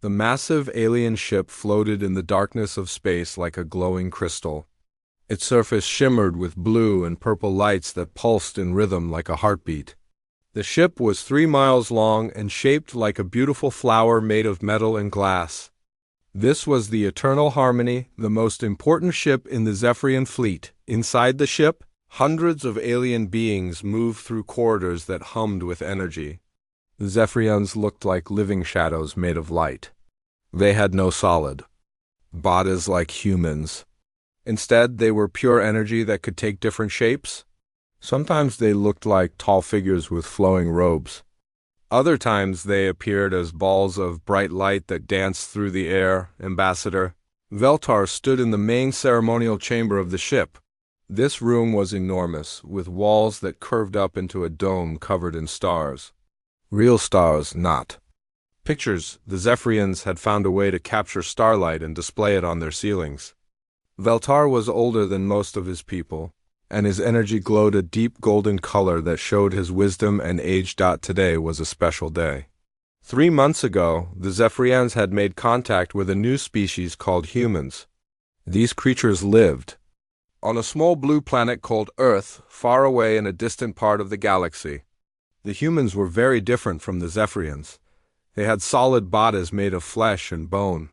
The massive alien ship floated in the darkness of space like a glowing crystal. Its surface shimmered with blue and purple lights that pulsed in rhythm like a heartbeat. The ship was 3 miles long and shaped like a beautiful flower made of metal and glass. This was the Eternal Harmony, the most important ship in the Zephyrian fleet. Inside the ship, hundreds of alien beings moved through corridors that hummed with energy. The Zephyrians looked like living shadows made of light. They had no solid bodies like humans. Instead, they were pure energy that could take different shapes. Sometimes they looked like tall figures with flowing robes. Other times they appeared as balls of bright light that danced through the air. Ambassador Veltar stood in the main ceremonial chamber of the ship. This room was enormous, with walls that curved up into a dome covered in stars. Real stars, not pictures. The Zephyrians had found a way to capture starlight and display it on their ceilings. Veltar was older than most of his people, and his energy glowed a deep golden color that showed his wisdom and age. Today was a special day. 3 months ago, the Zephyrians had made contact with a new species called humans. These creatures lived on a small blue planet called Earth, far away in a distant part of the galaxy. The humans were very different from the Zephyrians. They had solid bodies made of flesh and bone.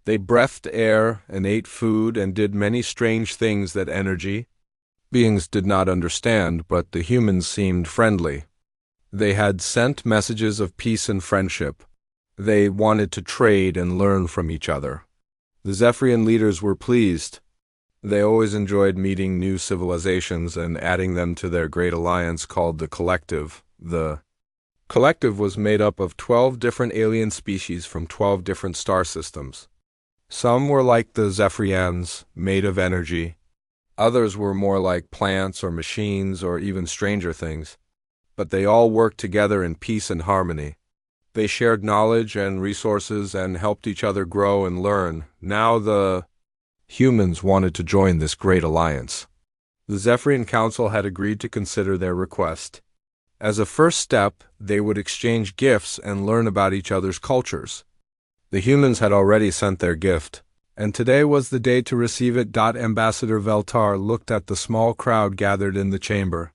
They breathed air and ate food and did many strange things that energy beings did not understand, but the humans seemed friendly. They had sent messages of peace and friendship. They wanted to trade and learn from each other. The Zephyrian leaders were pleased. They always enjoyed meeting new civilizations and adding them to their great alliance called the Collective. The Collective was made up of 12 different alien species from 12 different star systems. Some were like the Zephyrians, made of energy. Others were more like plants or machines or even stranger things. But they all worked together in peace and harmony. They shared knowledge and resources and helped each other grow and learn. Now the humans wanted to join this great alliance. The Zephyrian Council had agreed to consider their request. As a first step, they would exchange gifts and learn about each other's cultures. The humans had already sent their gift, and today was the day to receive it. Ambassador Veltar looked at the small crowd gathered in the chamber.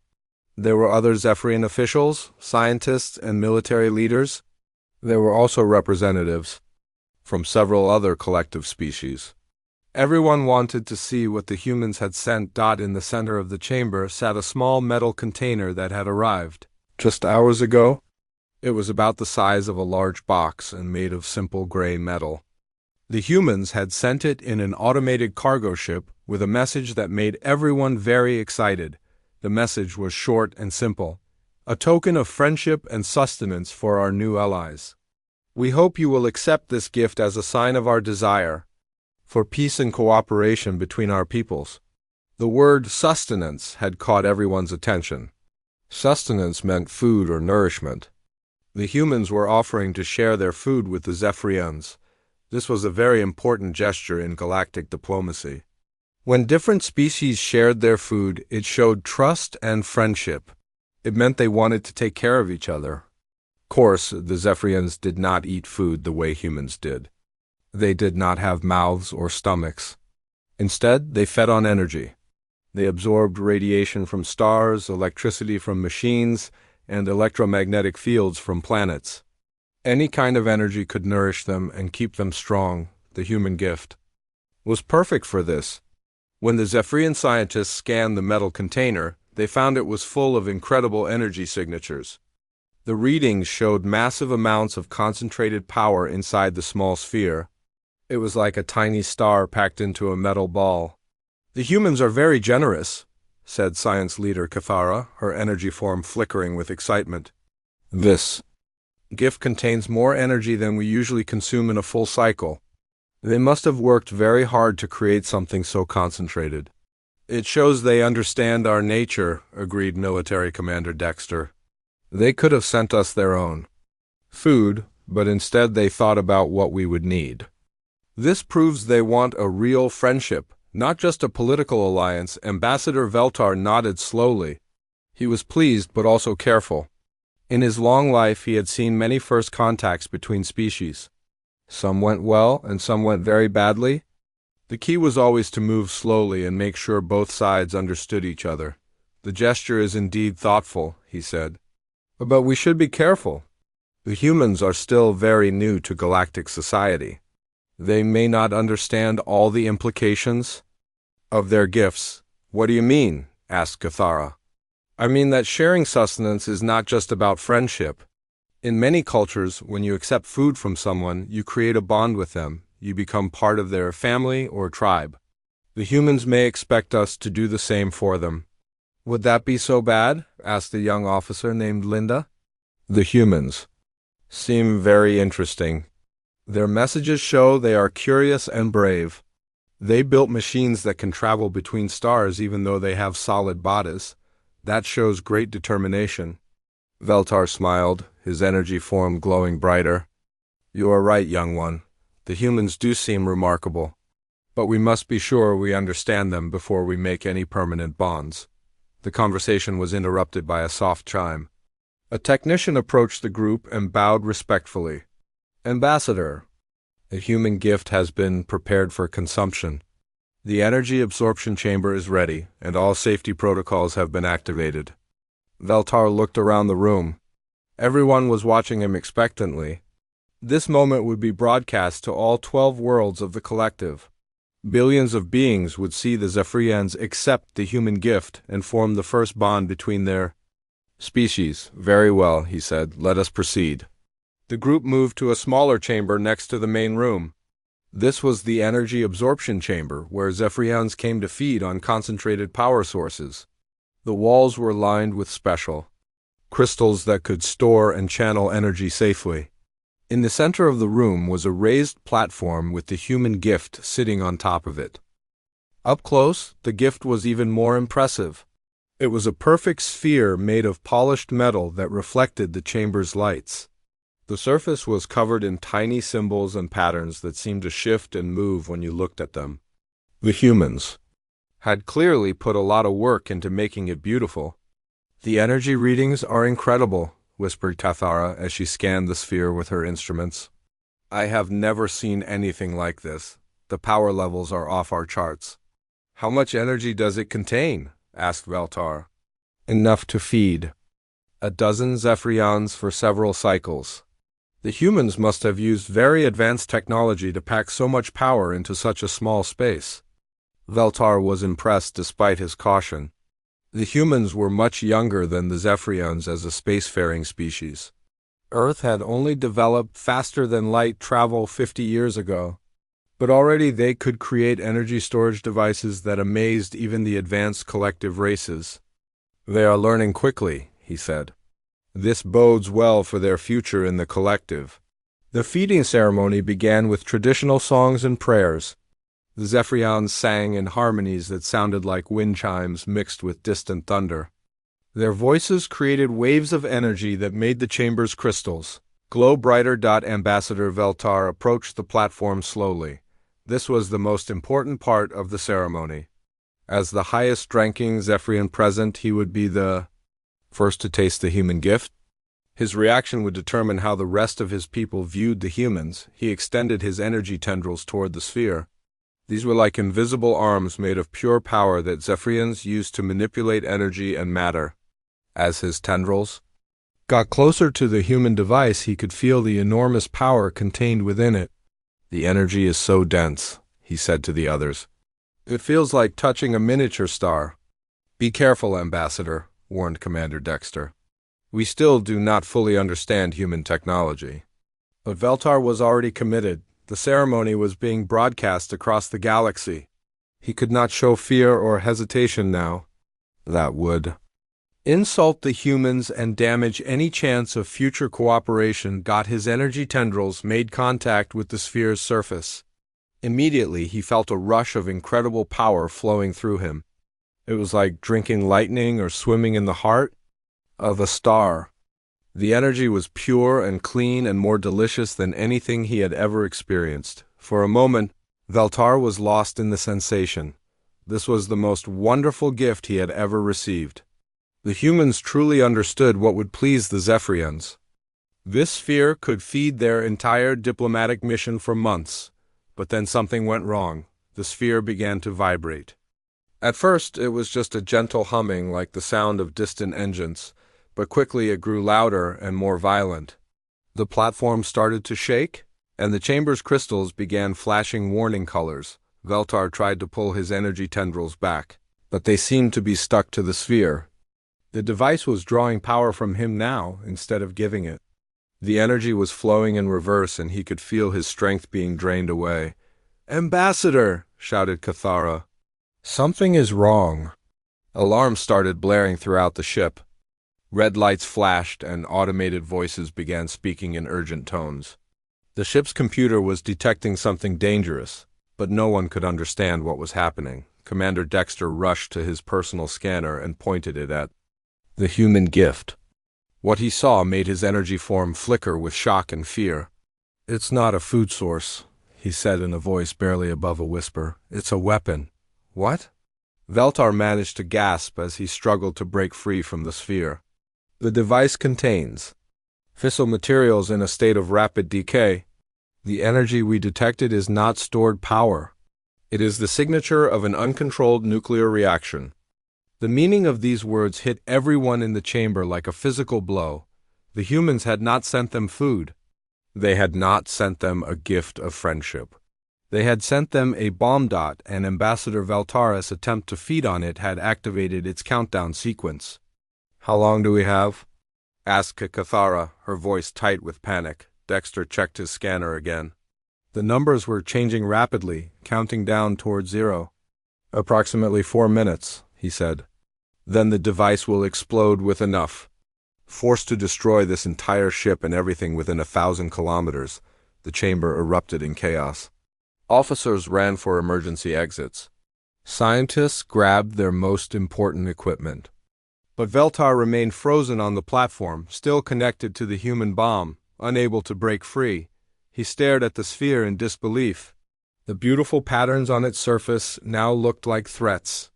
There were other Zephyrian officials, scientists, and military leaders. There were also representatives from several other collective species. Everyone wanted to see what the humans had sent. In the center of the chamber sat a small metal container that had arrived just hours ago. It was about the size of a large box and made of simple gray metal. The humans had sent it in an automated cargo ship with a message that made everyone very excited. The message was short and simple: a token of friendship and sustenance for our new allies. We hope you will accept this gift as a sign of our desire for peace and cooperation between our peoples. The word sustenance had caught everyone's attention. Sustenance meant food or nourishment. The humans were offering to share their food with the Zephyrians. This was a very important gesture in galactic diplomacy. When different species shared their food, it showed trust and friendship. It meant they wanted to take care of each other. Of course, the Zephyrians did not eat food the way humans did. They did not have mouths or stomachs. Instead, they fed on energy. They absorbed radiation from stars, electricity from machines, and electromagnetic fields from planets. Any kind of energy could nourish them and keep them strong. The human gift was perfect for this. When the Zephyrian scientists scanned the metal container, they found it was full of incredible energy signatures. The readings showed massive amounts of concentrated power inside the small sphere. It was like a tiny star packed into a metal ball. "The humans are very generous," said science leader Cathara, her energy form flickering with excitement. "This gift contains more energy than we usually consume in a full cycle. They must have worked very hard to create something so concentrated." "It shows they understand our nature," agreed Military Commander Dexter. "They could have sent us their own food, but instead they thought about what we would need. This proves they want a real friendship, not just a political alliance." Ambassador Veltar nodded slowly. He was pleased but also careful. In his long life he had seen many first contacts between species. Some went well, and some went very badly. The key was always to move slowly and make sure both sides understood each other. The gesture is indeed thoughtful, he said. But we should be careful. The humans are still very new to galactic society. They may not understand all the implications of their gifts. What do you mean? Asked Cathara. I mean that sharing sustenance is not just about friendship. In many cultures, when you accept food from someone, you create a bond with them. You become part of their family or tribe. The humans may expect us to do the same for them. Would that be so bad? Asked a young officer named Linda. The humans seem very interesting. Their messages show they are curious and brave. They built machines that can travel between stars even though they have solid bodies. That shows great determination. Veltar smiled, his energy form glowing brighter. You are right, young one. The humans do seem remarkable. But we must be sure we understand them before we make any permanent bonds. The conversation was interrupted by a soft chime. A technician approached the group and bowed respectfully. Ambassador, a human gift has been prepared for consumption. The energy absorption chamber is ready, and all safety protocols have been activated. Veltar looked around the room. Everyone was watching him expectantly. This moment would be broadcast to all 12 worlds of the collective. Billions of beings would see the Zephyrians accept the human gift and form the first bond between their species. Very well, he said. Let us proceed. The group moved to a smaller chamber next to the main room. This was the energy absorption chamber, where Zephyrians came to feed on concentrated power sources. The walls were lined with special crystals that could store and channel energy safely. In the center of the room was a raised platform with the human gift sitting on top of it. Up close, the gift was even more impressive. It was a perfect sphere made of polished metal that reflected the chamber's lights. The surface was covered in tiny symbols and patterns that seemed to shift and move when you looked at them. The humans had clearly put a lot of work into making it beautiful. The energy readings are incredible, whispered Cathara as she scanned the sphere with her instruments. I have never seen anything like this. The power levels are off our charts. How much energy does it contain? Asked Veltar. Enough to feed a dozen Zephyrians for several cycles. The humans must have used very advanced technology to pack so much power into such a small space. Veltar was impressed despite his caution. The humans were much younger than the Zephyrians as a spacefaring species. Earth had only developed faster than light travel 50 years ago, but already they could create energy storage devices that amazed even the advanced collective races. They are learning quickly, he said. This bodes well for their future in the collective. The feeding ceremony began with traditional songs and prayers. The Zephyrians sang in harmonies that sounded like wind chimes mixed with distant thunder. Their voices created waves of energy that made the chamber's crystals glow brighter. Ambassador Veltar approached the platform slowly. This was the most important part of the ceremony. As the highest-ranking Zephyrian present, he would be the first to taste the human gift. His reaction would determine how the rest of his people viewed the humans. He extended his energy tendrils toward the sphere. These were like invisible arms made of pure power that Zephyrians used to manipulate energy and matter. As his tendrils got closer to the human device, he could feel the enormous power contained within it. The energy is so dense, he said to the others. It feels like touching a miniature star. Be careful, Ambassador, warned Commander Dexter. We still do not fully understand human technology. But Veltar was already committed. The ceremony was being broadcast across the galaxy. He could not show fear or hesitation now. That would insult the humans and damage any chance of future cooperation. His energy tendrils made contact with the sphere's surface. Immediately, he felt a rush of incredible power flowing through him. It was like drinking lightning or swimming in the heart of a star. The energy was pure and clean and more delicious than anything he had ever experienced. For a moment, Veltar was lost in the sensation. This was the most wonderful gift he had ever received. The humans truly understood what would please the Zephyrians. This sphere could feed their entire diplomatic mission for months, but then something went wrong. The sphere began to vibrate. At first, it was just a gentle humming like the sound of distant engines, but quickly it grew louder and more violent. The platform started to shake, and the chamber's crystals began flashing warning colors. Veltar tried to pull his energy tendrils back, but they seemed to be stuck to the sphere. The device was drawing power from him now instead of giving it. The energy was flowing in reverse, and he could feel his strength being drained away. "Ambassador!" shouted Cathara. "Something is wrong." Alarms started blaring throughout the ship. Red lights flashed, and automated voices began speaking in urgent tones. The ship's computer was detecting something dangerous, but no one could understand what was happening. Commander Dexter rushed to his personal scanner and pointed it at the human gift. What he saw made his energy form flicker with shock and fear. "It's not a food source," he said in a voice barely above a whisper. "It's a weapon." "What?" Veltar managed to gasp as he struggled to break free from the sphere. "The device contains fissile materials in a state of rapid decay. The energy we detected is not stored power. It is the signature of an uncontrolled nuclear reaction." The meaning of these words hit everyone in the chamber like a physical blow. The humans had not sent them food. They had not sent them a gift of friendship. They had sent them a bomb dot, and Ambassador Veltaris' attempt to feed on it had activated its countdown sequence. "How long do we have?" asked Cathara, her voice tight with panic. Dexter checked his scanner again. The numbers were changing rapidly, counting down toward 0. "Approximately 4 minutes," he said. "Then the device will explode with enough force to destroy this entire ship and everything within 1,000 kilometers." The chamber erupted in chaos. Officers ran for emergency exits. Scientists grabbed their most important equipment. But Veltar remained frozen on the platform, still connected to the human bomb, unable to break free. He stared at the sphere in disbelief. The beautiful patterns on its surface now looked like threats.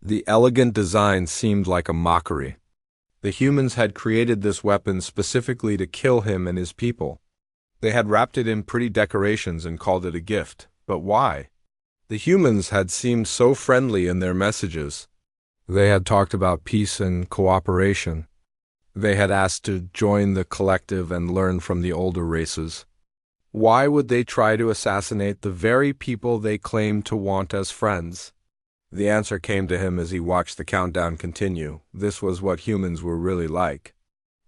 The elegant design seemed like a mockery. The humans had created this weapon specifically to kill him and his people. They had wrapped it in pretty decorations and called it a gift. But why? The humans had seemed so friendly in their messages. They had talked about peace and cooperation. They had asked to join the collective and learn from the older races. Why would they try to assassinate the very people they claimed to want as friends? The answer came to him as he watched the countdown continue. This was what humans were really like.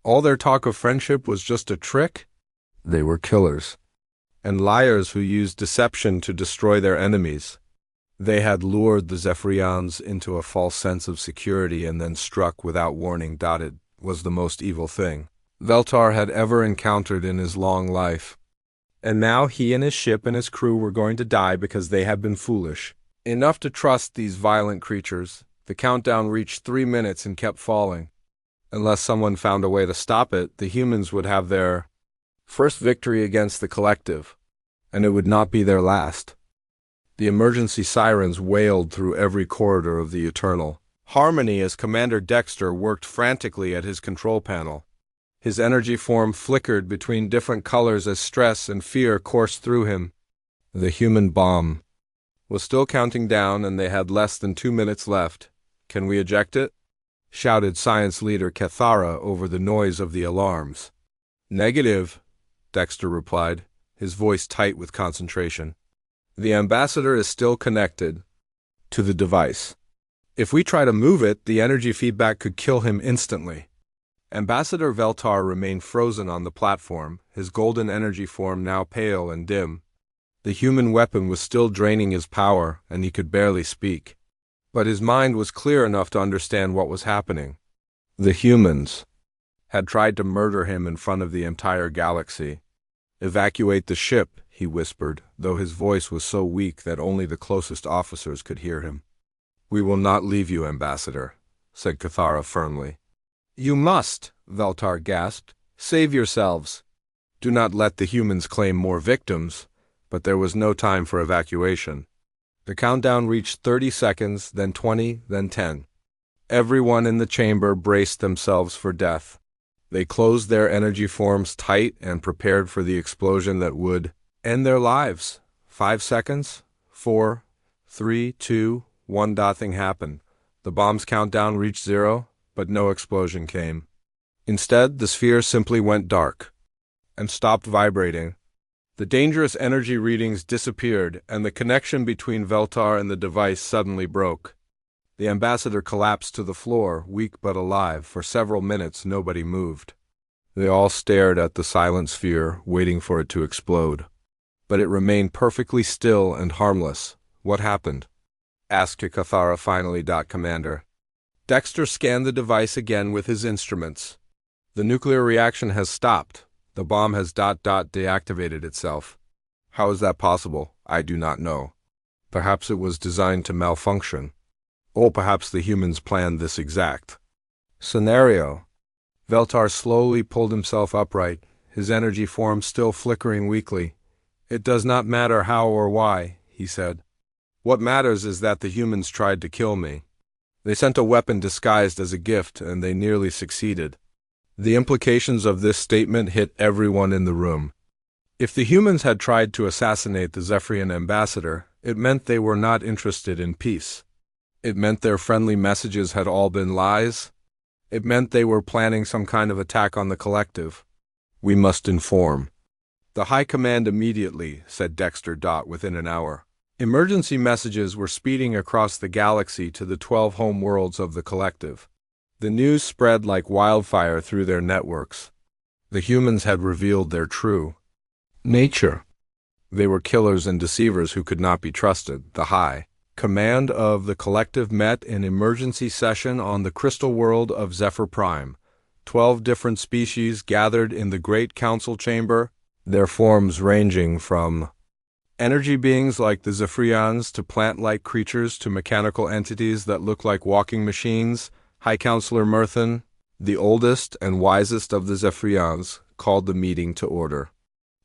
All their talk of friendship was just a trick. They were killers, and liars who used deception to destroy their enemies. They had lured the Zephyrians into a false sense of security and then struck without warning. It was the most evil thing Veltar had ever encountered in his long life. And now he and his ship and his crew were going to die because they had been foolish enough to trust these violent creatures. The countdown reached 3 minutes and kept falling. Unless someone found a way to stop it, the humans would have their first victory against the collective, and it would not be their last. The emergency sirens wailed through every corridor of the Eternal Harmony as Commander Dexter worked frantically at his control panel. His energy form flickered between different colors as stress and fear coursed through him. The human bomb was still counting down, and they had less than 2 minutes left. "Can we eject it?" shouted Science Leader Cathara over the noise of the alarms. "Negative," Dexter replied, his voice tight with concentration. "The ambassador is still connected to the device. If we try to move it, the energy feedback could kill him instantly." Ambassador Veltar remained frozen on the platform, his golden energy form now pale and dim. The human weapon was still draining his power, and he could barely speak. But his mind was clear enough to understand what was happening. The humans had tried to murder him in front of the entire galaxy. "Evacuate the ship," he whispered, though his voice was so weak that only the closest officers could hear him. "We will not leave you, Ambassador," said Cathara firmly. "You must," Veltar gasped. "Save yourselves. Do not let the humans claim more victims." But there was no time for evacuation. The countdown reached 30 seconds, then 20, then 10. Everyone in the chamber braced themselves for death. They closed their energy forms tight and prepared for the explosion that would end their lives. 5 seconds? 4, 3, 2, 1. Nothing happened. The bomb's countdown reached 0, but no explosion came. Instead, the sphere simply went dark and stopped vibrating. The dangerous energy readings disappeared, and the connection between Veltar and the device suddenly broke. The ambassador collapsed to the floor, weak but alive. For several minutes, nobody moved. They all stared at the silent sphere, waiting for it to explode. But it remained perfectly still and harmless. What happened? Asked Kikathara finally. Commander. Dexter scanned the device again with his instruments. The nuclear reaction has stopped. The bomb has deactivated itself. How is that possible? I do not know. Perhaps it was designed to malfunction. Or perhaps the humans planned this exact scenario. Veltar slowly pulled himself upright, his energy form still flickering weakly. It does not matter how or why, he said. What matters is that the humans tried to kill me. They sent a weapon disguised as a gift, and they nearly succeeded. The implications of this statement hit everyone in the room. If the humans had tried to assassinate the Zephyrian ambassador, it meant they were not interested in peace. It meant their friendly messages had all been lies. It meant they were planning some kind of attack on the collective. We must inform the High Command immediately, said Dexter. Within an hour. Emergency messages were speeding across the galaxy to the 12 home worlds of the collective. The news spread like wildfire through their networks. The humans had revealed their true nature. They were killers and deceivers who could not be trusted. The High Command of the collective met in emergency session on the crystal world of Zephyr Prime. 12 different species gathered in the Great Council Chamber, their forms ranging from energy beings like the Zephyrians to plant-like creatures to mechanical entities that look like walking machines. High Counselor Murthan, the oldest and wisest of the Zephyrians, called the meeting to order.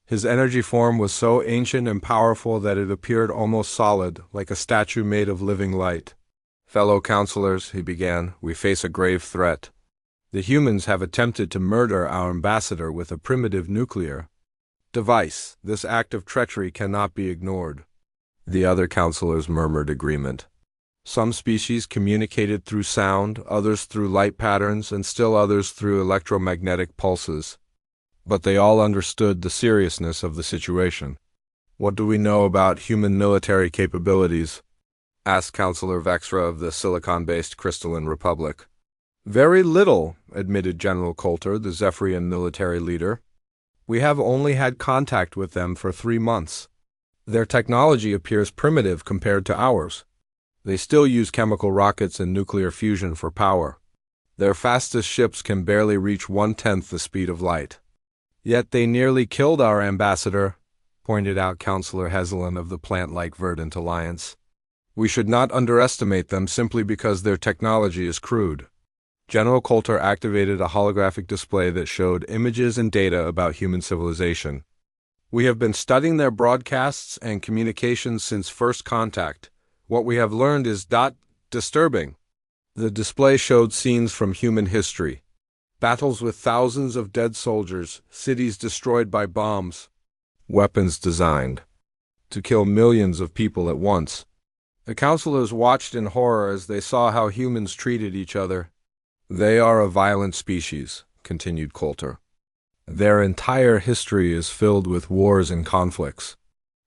His energy form was so ancient and powerful that it appeared almost solid, like a statue made of living light. Fellow counselors, he began, we face a grave threat. The humans have attempted to murder our ambassador with a primitive nuclear device. This act of treachery cannot be ignored. The other counselors murmured agreement. Some species communicated through sound, others through light patterns, and still others through electromagnetic pulses. But they all understood the seriousness of the situation. What do we know about human military capabilities? Asked Counselor Vexra of the silicon-based Crystalline Republic. Very little, admitted General Coulter, the Zephyrian military leader. We have only had contact with them for 3 months. Their technology appears primitive compared to ours. They still use chemical rockets and nuclear fusion for power. Their fastest ships can barely reach 1/10 the speed of light. Yet they nearly killed our ambassador, pointed out Counselor Hezelin of the Plant-like Verdant Alliance. We should not underestimate them simply because their technology is crude. General Coulter activated a holographic display that showed images and data about human civilization. We have been studying their broadcasts and communications since first contact. What we have learned is disturbing. The display showed scenes from human history. Battles with thousands of dead soldiers, cities destroyed by bombs, weapons designed to kill millions of people at once. The counselors watched in horror as they saw how humans treated each other. They are a violent species, continued Coulter. Their entire history is filled with wars and conflicts.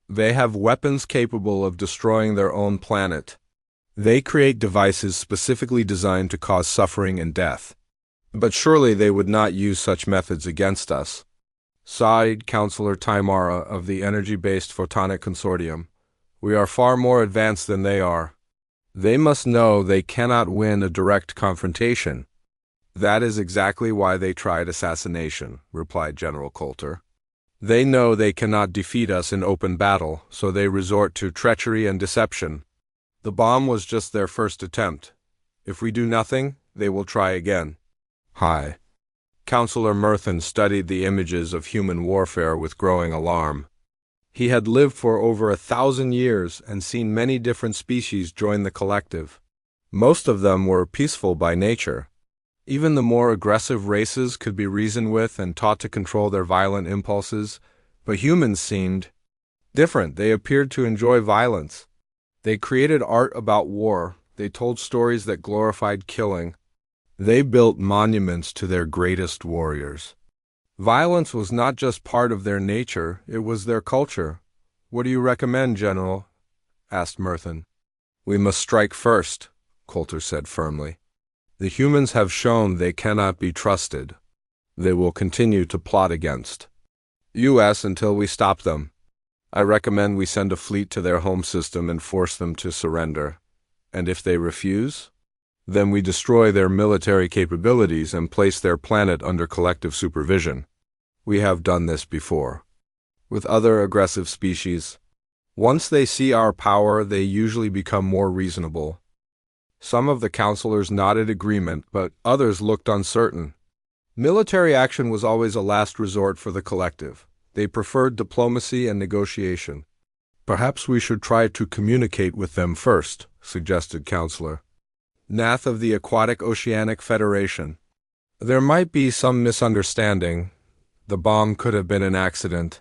They have weapons capable of destroying their own planet. They create devices specifically designed to cause suffering and death. But surely they would not use such methods against us, sighed Counselor Taimara of the Energy-Based Photonic Consortium. We are far more advanced than they are. They must know they cannot win a direct confrontation. That is exactly why they tried assassination, replied General Coulter. They know they cannot defeat us in open battle, so they resort to treachery and deception. The bomb was just their first attempt. If we do nothing, they will try again. Hi. Counselor Murthan studied the images of human warfare with growing alarm. He had lived for over 1,000 years and seen many different species join the collective. Most of them were peaceful by nature. Even the more aggressive races could be reasoned with and taught to control their violent impulses, but humans seemed different. They appeared to enjoy violence. They created art about war. They told stories that glorified killing. They built monuments to their greatest warriors. Violence was not just part of their nature, it was their culture. "What do you recommend, General?" asked Merthin. "We must strike first," Coulter said firmly. "The humans have shown they cannot be trusted. They will continue to plot against us until we stop them. I recommend we send a fleet to their home system and force them to surrender. And if they refuse, then we destroy their military capabilities and place their planet under collective supervision. We have done this before with other aggressive species. Once they see our power, they usually become more reasonable." Some of the counselors nodded agreement, but others looked uncertain. Military action was always a last resort for the collective. They preferred diplomacy and negotiation. "Perhaps we should try to communicate with them first," suggested Counselor Nath of the Aquatic Oceanic Federation. "There might be some misunderstanding. The bomb could have been an accident."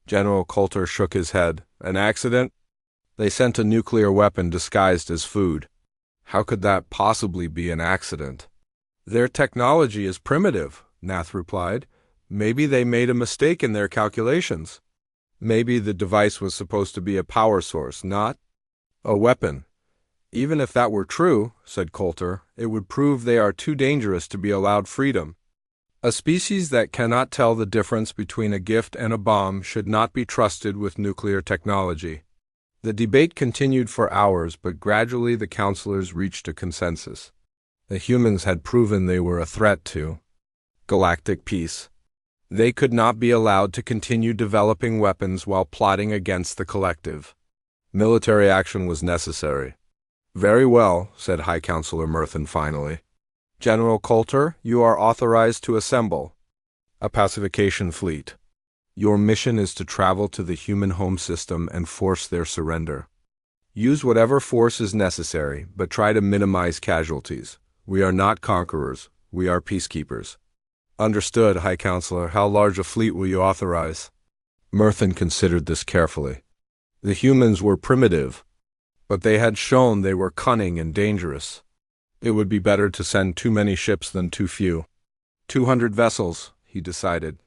General Coulter shook his head. "An accident? They sent a nuclear weapon disguised as food. How could that possibly be an accident?" "Their technology is primitive," Nath replied. "Maybe they made a mistake in their calculations. Maybe the device was supposed to be a power source, not a weapon." "Even if that were true," said Coulter, "it would prove they are too dangerous to be allowed freedom. A species that cannot tell the difference between a gift and a bomb should not be trusted with nuclear technology." The debate continued for hours, but gradually the counselors reached a consensus. The humans had proven they were a threat to galactic peace. They could not be allowed to continue developing weapons while plotting against the collective. Military action was necessary. "Very well," said High Counselor Merthin finally. "General Coulter, you are authorized to assemble a pacification fleet. Your mission is to travel to the human home system and force their surrender. Use whatever force is necessary, but try to minimize casualties. We are not conquerors, we are peacekeepers." "Understood, High Counselor. How large a fleet will you authorize?" Merthin considered this carefully. The humans were primitive, but they had shown they were cunning and dangerous. It would be better to send too many ships than too few. 200 vessels, he decided.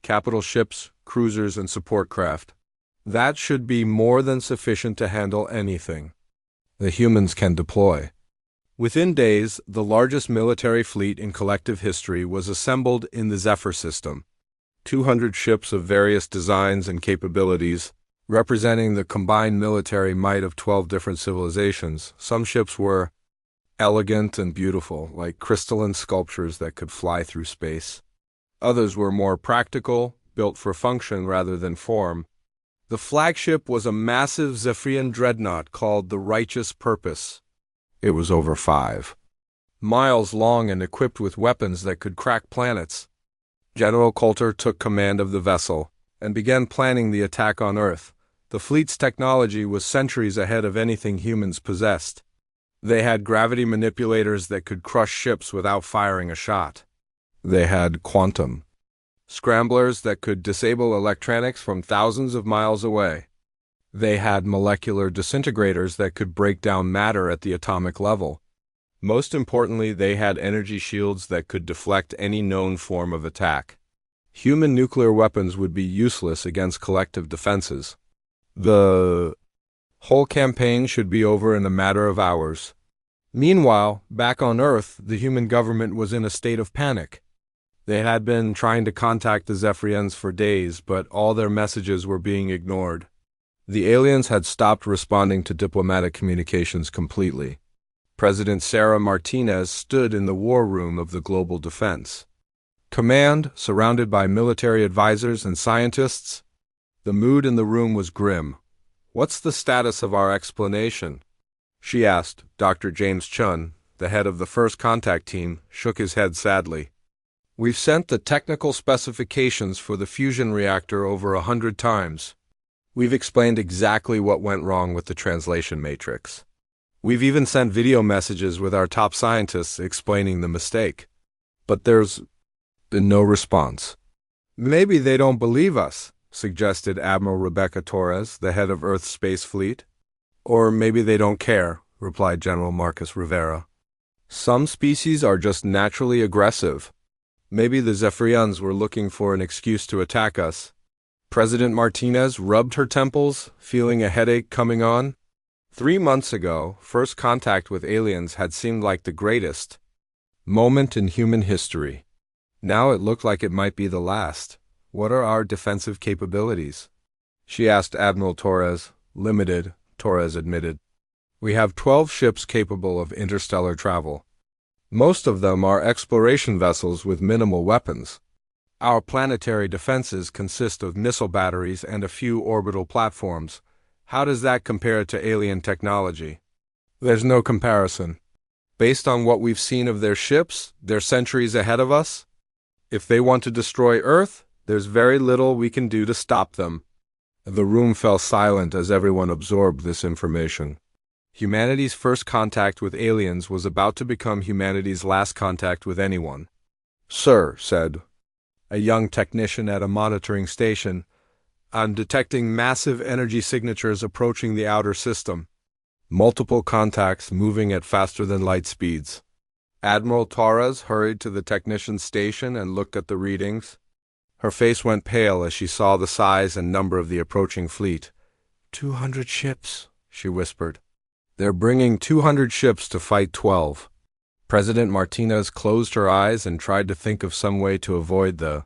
Capital ships, cruisers, and support craft. That should be more than sufficient to handle anything the humans can deploy. Within days, the largest military fleet in collective history was assembled in the Zephyr system. 200 ships of various designs and capabilities, representing the combined military might of 12 different civilizations. Some ships were elegant and beautiful, like crystalline sculptures that could fly through space. Others were more practical, built for function rather than form. The flagship was a massive Zephyrian dreadnought called the Righteous Purpose. It was over 5 miles long and equipped with weapons that could crack planets. General Coulter took command of the vessel and began planning the attack on Earth. The fleet's technology was centuries ahead of anything humans possessed. They had gravity manipulators that could crush ships without firing a shot. They had quantum scramblers that could disable electronics from thousands of miles away. They had molecular disintegrators that could break down matter at the atomic level. Most importantly, they had energy shields that could deflect any known form of attack. Human nuclear weapons would be useless against collective defenses. The whole campaign should be over in a matter of hours. Meanwhile, back on Earth, the human government was in a state of panic. They had been trying to contact the Zephyrians for days, but all their messages were being ignored. The aliens had stopped responding to diplomatic communications completely. President Sarah Martinez stood in the war room of the Global Defense Command, surrounded by military advisors and scientists. The mood in the room was grim. "What's the status of our explanation?" she asked. Dr. James Chun, the head of the first contact team, shook his head sadly. "We've sent the technical specifications for the fusion reactor over 100 times. We've explained exactly what went wrong with the translation matrix. We've even sent video messages with our top scientists explaining the mistake. But there's been no response. Maybe they don't believe us, suggested Admiral Rebecca Torres, the head of Earth's space fleet. Or maybe they don't care, replied General Marcus Rivera. Some species are just naturally aggressive. Maybe the Zephyrians were looking for an excuse to attack us. President Martinez rubbed her temples, feeling a headache coming on. 3 months ago, first contact with aliens had seemed like the greatest moment in human history. Now it looked like it might be the last. What are our defensive capabilities? She asked Admiral Torres. Limited, Torres admitted. We have 12 ships capable of interstellar travel. Most of them are exploration vessels with minimal weapons. Our planetary defenses consist of missile batteries and a few orbital platforms. How does that compare to alien technology? There's no comparison. Based on what we've seen of their ships, they're centuries ahead of us. If they want to destroy Earth, there's very little we can do to stop them. The room fell silent as everyone absorbed this information. Humanity's first contact with aliens was about to become humanity's last contact with anyone. Sir, said a young technician at a monitoring station, I'm detecting massive energy signatures approaching the outer system. Multiple contacts moving at faster than light speeds. Admiral Torres hurried to the technician's station and looked at the readings. Her face went pale as she saw the size and number of the approaching fleet. 200 ships, she whispered. They're bringing 200 ships to fight 12. President Martinez closed her eyes and tried to think of some way to avoid the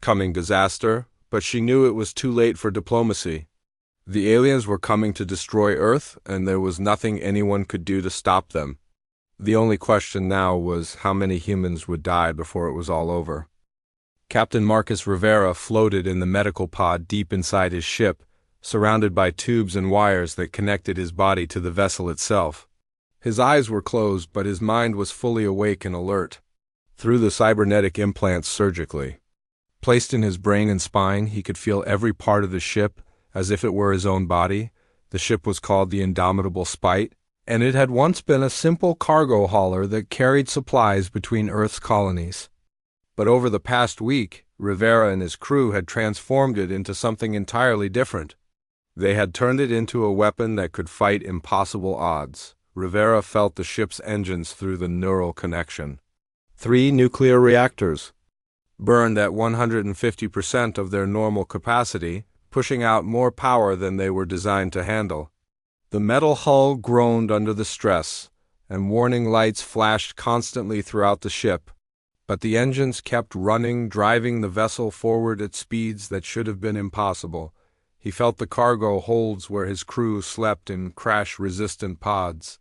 coming disaster, but she knew it was too late for diplomacy. The aliens were coming to destroy Earth, and there was nothing anyone could do to stop them. The only question now was how many humans would die before it was all over. Captain Marcus Rivera floated in the medical pod deep inside his ship, surrounded by tubes and wires that connected his body to the vessel itself. His eyes were closed, but his mind was fully awake and alert. Through the cybernetic implants surgically placed in his brain and spine, he could feel every part of the ship as if it were his own body. The ship was called the Indomitable Spite, and it had once been a simple cargo hauler that carried supplies between Earth's colonies. But over the past week, Rivera and his crew had transformed it into something entirely different. They had turned it into a weapon that could fight impossible odds. Rivera felt the ship's engines through the neural connection. 3 nuclear reactors burned at 150% of their normal capacity, pushing out more power than they were designed to handle. The metal hull groaned under the stress, and warning lights flashed constantly throughout the ship. But the engines kept running, driving the vessel forward at speeds that should have been impossible. He felt the cargo holds where his crew slept in crash-resistant pods.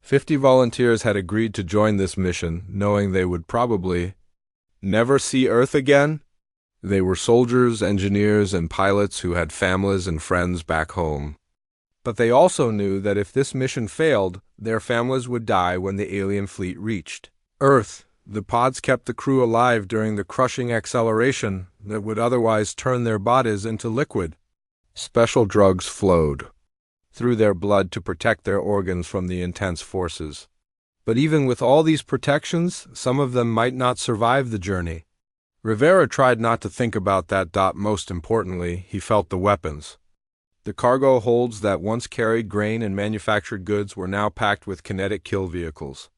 50 volunteers had agreed to join this mission, knowing they would probably never see Earth again. They were soldiers, engineers, and pilots who had families and friends back home. But they also knew that if this mission failed, their families would die when the alien fleet reached Earth. The pods kept the crew alive during the crushing acceleration that would otherwise turn their bodies into liquid. Special drugs flowed through their blood to protect their organs from the intense forces. But even with all these protections, some of them might not survive the journey. Rivera tried not to think about that. Most importantly, he felt the weapons. The cargo holds that once carried grain and manufactured goods were now packed with kinetic kill vehicles.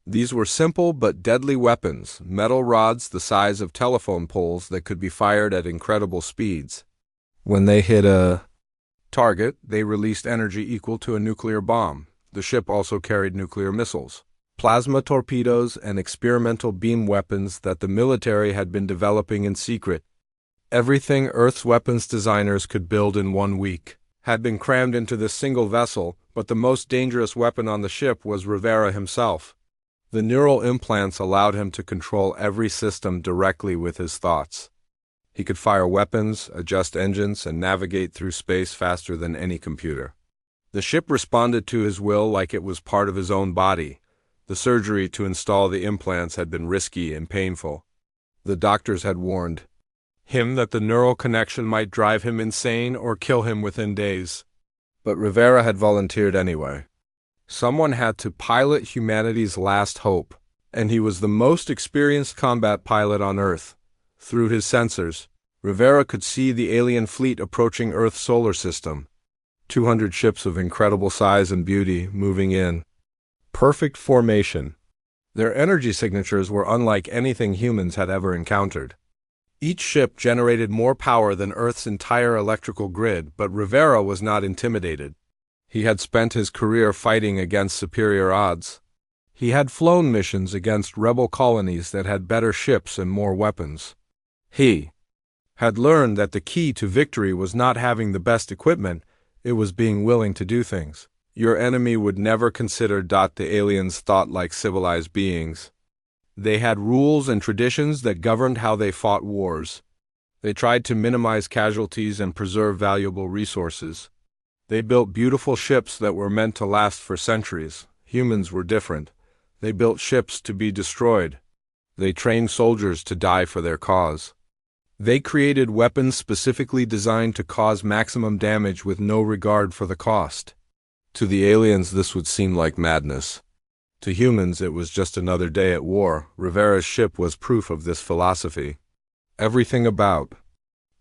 These were simple but deadly weapons, metal rods the size of telephone poles that could be fired at incredible speeds. When they hit a target, they released energy equal to a nuclear bomb. The ship also carried nuclear missiles, plasma torpedoes, and experimental beam weapons that the military had been developing in secret. Everything Earth's weapons designers could build in 1 week had been crammed into this single vessel, but the most dangerous weapon on the ship was Rivera himself. The neural implants allowed him to control every system directly with his thoughts. He could fire weapons, adjust engines, and navigate through space faster than any computer. The ship responded to his will like it was part of his own body. The surgery to install the implants had been risky and painful. The doctors had warned him that the neural connection might drive him insane or kill him within days. But Rivera had volunteered anyway. Someone had to pilot humanity's last hope. And he was the most experienced combat pilot on Earth. Through his sensors, Rivera could see the alien fleet approaching Earth's solar system. 200 ships of incredible size and beauty moving in perfect formation. Their energy signatures were unlike anything humans had ever encountered. Each ship generated more power than Earth's entire electrical grid, but Rivera was not intimidated. He had spent his career fighting against superior odds. He had flown missions against rebel colonies that had better ships and more weapons. He had learned that the key to victory was not having the best equipment, it was being willing to do things. Your enemy would never consider the aliens thought like civilized beings. They had rules and traditions that governed how they fought wars. They tried to minimize casualties and preserve valuable resources. They built beautiful ships that were meant to last for centuries. Humans were different. They built ships to be destroyed. They trained soldiers to die for their cause. They created weapons specifically designed to cause maximum damage with no regard for the cost. To the aliens, this would seem like madness. To humans, it was just another day at war. Rivera's ship was proof of this philosophy. Everything about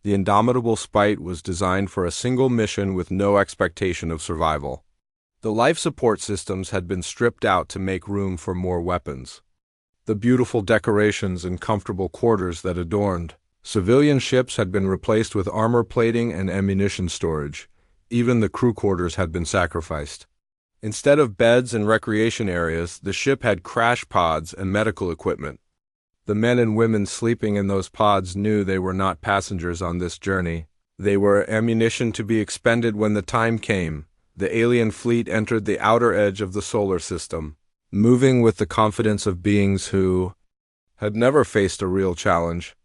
the indomitable Spite was designed for a single mission with no expectation of survival. The life support systems had been stripped out to make room for more weapons. The beautiful decorations and comfortable quarters that adorned civilian ships had been replaced with armor plating and ammunition storage. Even the crew quarters had been sacrificed. Instead of beds and recreation areas, the ship had crash pods and medical equipment. The men and women sleeping in those pods knew they were not passengers on this journey. They were ammunition to be expended when the time came. The alien fleet entered the outer edge of the solar system, moving with the confidence of beings who had never faced a real challenge.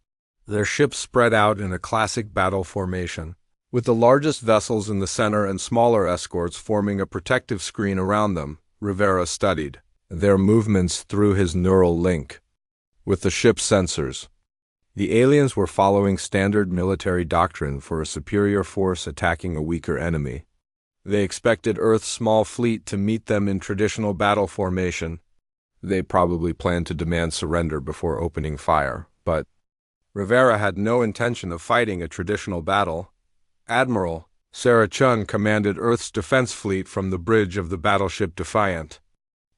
Their ships spread out in a classic battle formation, with the largest vessels in the center and smaller escorts forming a protective screen around them. Rivera studied their movements through his neural link with the ship's sensors. The aliens were following standard military doctrine for a superior force attacking a weaker enemy. They expected Earth's small fleet to meet them in traditional battle formation. They probably planned to demand surrender before opening fire, but Rivera had no intention of fighting a traditional battle. Admiral Sarah Chun commanded Earth's defense fleet from the bridge of the battleship Defiant.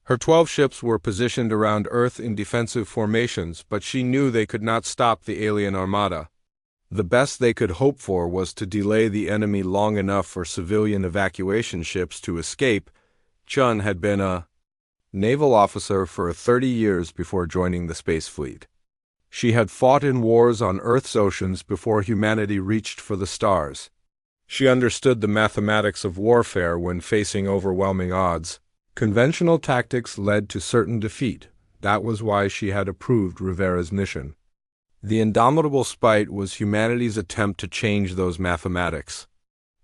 Her 12 ships were positioned around Earth in defensive formations, but she knew they could not stop the alien armada. The best they could hope for was to delay the enemy long enough for civilian evacuation ships to escape. Chun had been a naval officer for 30 years before joining the space fleet. She had fought in wars on Earth's oceans before humanity reached for the stars. She understood the mathematics of warfare when facing overwhelming odds. Conventional tactics led to certain defeat. That was why she had approved Rivera's mission. The indomitable Spite was humanity's attempt to change those mathematics.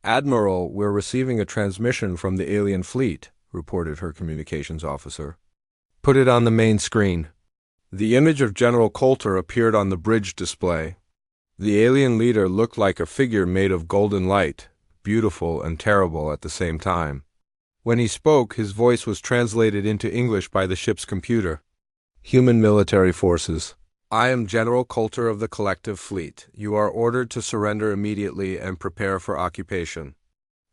"Admiral, we're receiving a transmission from the alien fleet," reported her communications officer. "Put it on the main screen." The image of General Coulter appeared on the bridge display. The alien leader looked like a figure made of golden light, beautiful and terrible at the same time. When he spoke, his voice was translated into English by the ship's computer. "Human military forces. I am General Coulter of the Collective Fleet. You are ordered to surrender immediately and prepare for occupation.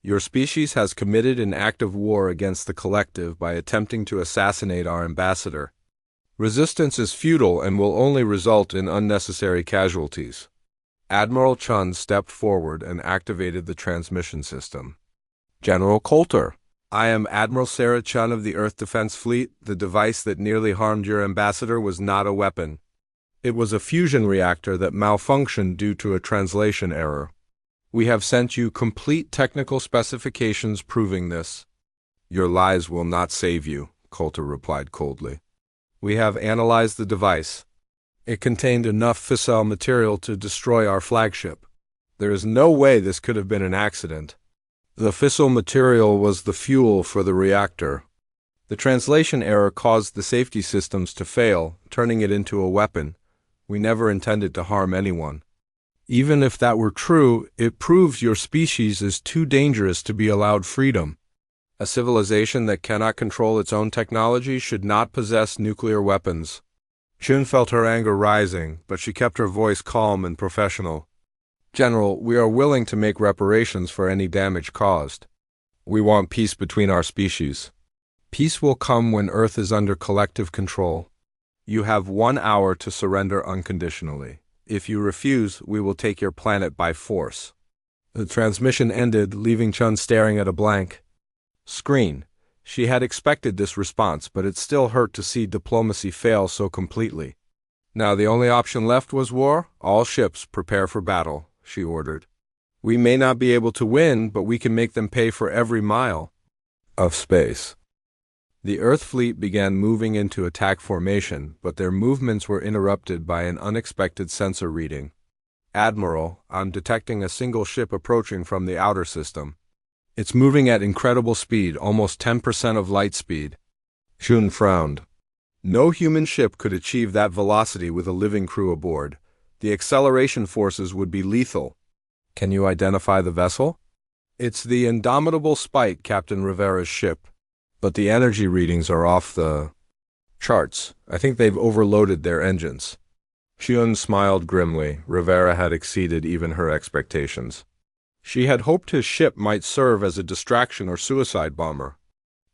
Your species has committed an act of war against the Collective by attempting to assassinate our ambassador. Resistance is futile and will only result in unnecessary casualties." Admiral Chun stepped forward and activated the transmission system. "General Coulter, I am Admiral Sarah Chun of the Earth Defense Fleet. The device that nearly harmed your ambassador was not a weapon. It was a fusion reactor that malfunctioned due to a translation error. We have sent you complete technical specifications proving this." "Your lies will not save you," Coulter replied coldly. "We have analyzed the device. It contained enough fissile material to destroy our flagship. There is no way this could have been an accident. The fissile material was the fuel for the reactor. The translation error caused the safety systems to fail, turning it into a weapon. We never intended to harm anyone. Even if that were true, it proves your species is too dangerous to be allowed freedom." A civilization that cannot control its own technology should not possess nuclear weapons. Shun felt her anger rising, but she kept her voice calm and professional. General, we are willing to make reparations for any damage caused. We want peace between our species. Peace will come when Earth is under collective control. You have 1 hour to surrender unconditionally. If you refuse, we will take your planet by force. The transmission ended, leaving Chun staring at a blank screen. She had expected this response, but it still hurt to see diplomacy fail so completely. Now the only option left was war. All ships prepare for battle, she ordered. We may not be able to win, but we can make them pay for every mile of space. The Earth fleet began moving into attack formation, but their movements were interrupted by an unexpected sensor reading. Admiral, I'm detecting a single ship approaching from the outer system. It's moving at incredible speed, almost 10% of light speed. Shun frowned. No human ship could achieve that velocity with a living crew aboard. The acceleration forces would be lethal. Can you identify the vessel? It's the indomitable Spite, Captain Rivera's ship. But the energy readings are off the charts. I think they've overloaded their engines. Shun smiled grimly. Rivera had exceeded even her expectations. She had hoped his ship might serve as a distraction or suicide bomber.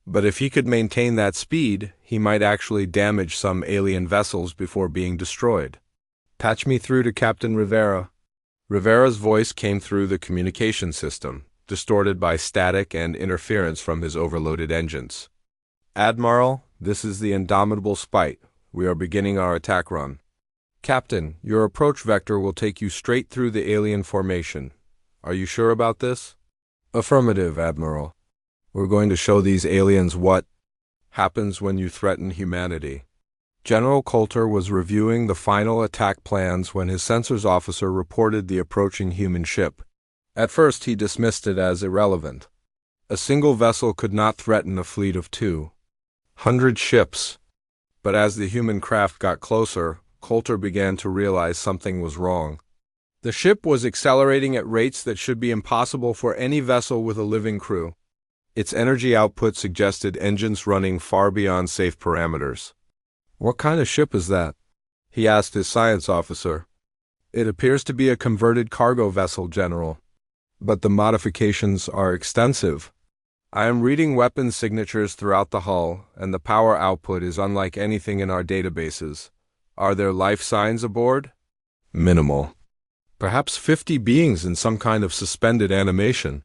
But if he could maintain that speed, he might actually damage some alien vessels before being destroyed. Patch me through to Captain Rivera. Rivera's voice came through the communication system, distorted by static and interference from his overloaded engines. Admiral, this is the indomitable Spite. We are beginning our attack run. Captain, your approach vector will take you straight through the alien formation. Are you sure about this? Affirmative, Admiral. We're going to show these aliens what happens when you threaten humanity. General Coulter was reviewing the final attack plans when his sensors officer reported the approaching human ship. At first he dismissed it as irrelevant. A single vessel could not threaten a fleet of 200 ships. But as the human craft got closer, Coulter began to realize something was wrong. The ship was accelerating at rates that should be impossible for any vessel with a living crew. Its energy output suggested engines running far beyond safe parameters. What kind of ship is that? He asked his science officer. It appears to be a converted cargo vessel, General. But the modifications are extensive. I am reading weapons signatures throughout the hull, and the power output is unlike anything in our databases. Are there life signs aboard? Minimal. Perhaps 50 beings in some kind of suspended animation.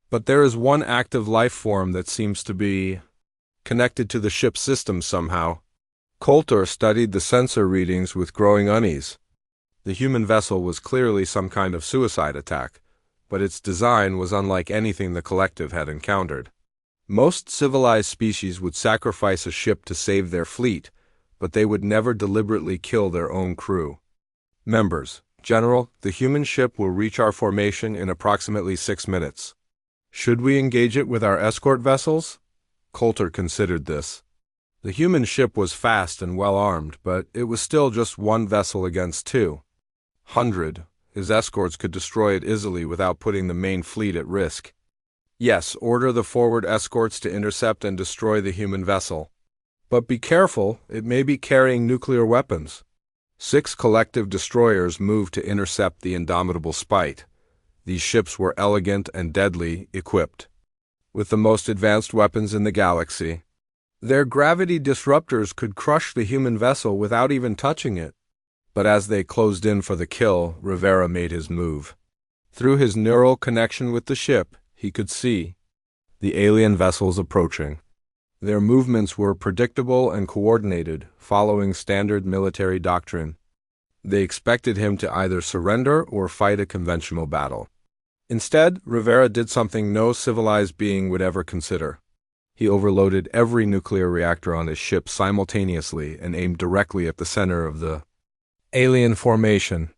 But there is one active life form that seems to be connected to the ship's system somehow. Coulter studied the sensor readings with growing unease. The human vessel was clearly some kind of suicide attack, but its design was unlike anything the collective had encountered. Most civilized species would sacrifice a ship to save their fleet, but they would never deliberately kill their own crew. Members, General, the human ship will reach our formation in approximately 6 minutes. Should we engage it with our escort vessels? Coulter considered this. The human ship was fast and well-armed, but it was still just one vessel against 200. His escorts could destroy it easily without putting the main fleet at risk. Yes, order the forward escorts to intercept and destroy the human vessel. But be careful, it may be carrying nuclear weapons. 6 collective destroyers moved to intercept the indomitable Spite. These ships were elegant and deadly equipped, with the most advanced weapons in the galaxy. Their gravity disruptors could crush the human vessel without even touching it. But as they closed in for the kill, Rivera made his move. Through his neural connection with the ship, he could see the alien vessels approaching. Their movements were predictable and coordinated, following standard military doctrine. They expected him to either surrender or fight a conventional battle. Instead, Rivera did something no civilized being would ever consider. He overloaded every nuclear reactor on his ship simultaneously and aimed directly at the center of the alien formation.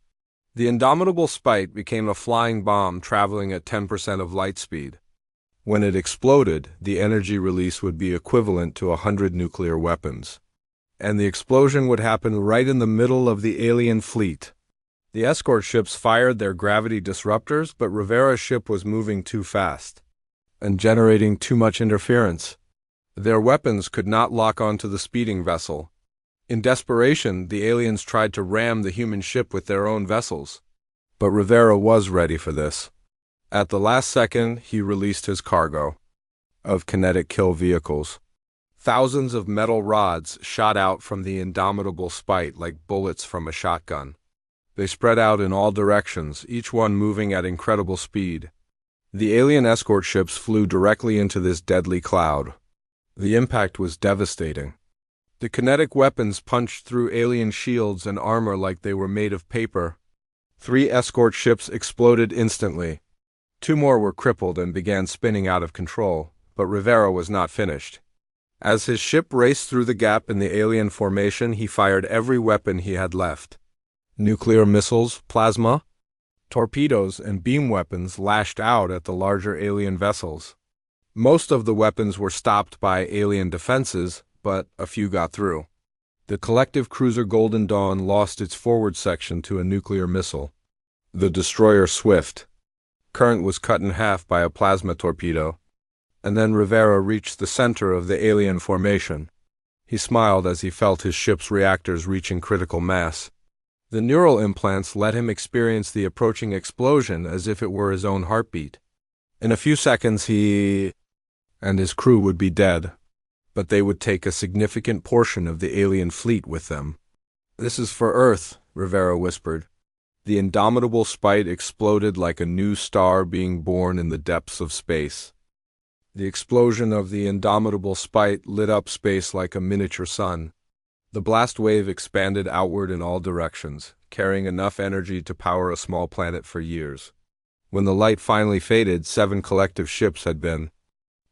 The indomitable Spite became a flying bomb traveling at 10% of light speed. When it exploded, the energy release would be equivalent to 100 nuclear weapons. And the explosion would happen right in the middle of the alien fleet. The escort ships fired their gravity disruptors, but Rivera's ship was moving too fast. and generating too much interference. Their weapons could not lock onto the speeding vessel. In desperation, the aliens tried to ram the human ship with their own vessels. But Rivera was ready for this. At the last second, he released his cargo of kinetic kill vehicles. Thousands of metal rods shot out from the indomitable Spite like bullets from a shotgun. They spread out in all directions, each one moving at incredible speed. The alien escort ships flew directly into this deadly cloud. The impact was devastating. The kinetic weapons punched through alien shields and armor like they were made of paper. 3 escort ships exploded instantly. 2 more were crippled and began spinning out of control, but Rivera was not finished. As his ship raced through the gap in the alien formation, he fired every weapon he had left. Nuclear missiles, plasma, torpedoes, and beam weapons lashed out at the larger alien vessels. Most of the weapons were stopped by alien defenses, but a few got through. The collective cruiser Golden Dawn lost its forward section to a nuclear missile. The destroyer Swift. Current was cut in half by a plasma torpedo. And then Rivera reached the center of the alien formation. He smiled as he felt his ship's reactors reaching critical mass. The neural implants let him experience the approaching explosion as if it were his own heartbeat. In a few seconds he and his crew would be dead, but they would take a significant portion of the alien fleet with them. "This is for Earth," Rivera whispered. The indomitable Spite exploded like a new star being born in the depths of space. The explosion of the indomitable Spite lit up space like a miniature sun. The blast wave expanded outward in all directions, carrying enough energy to power a small planet for years. When the light finally faded, 7 collective ships had been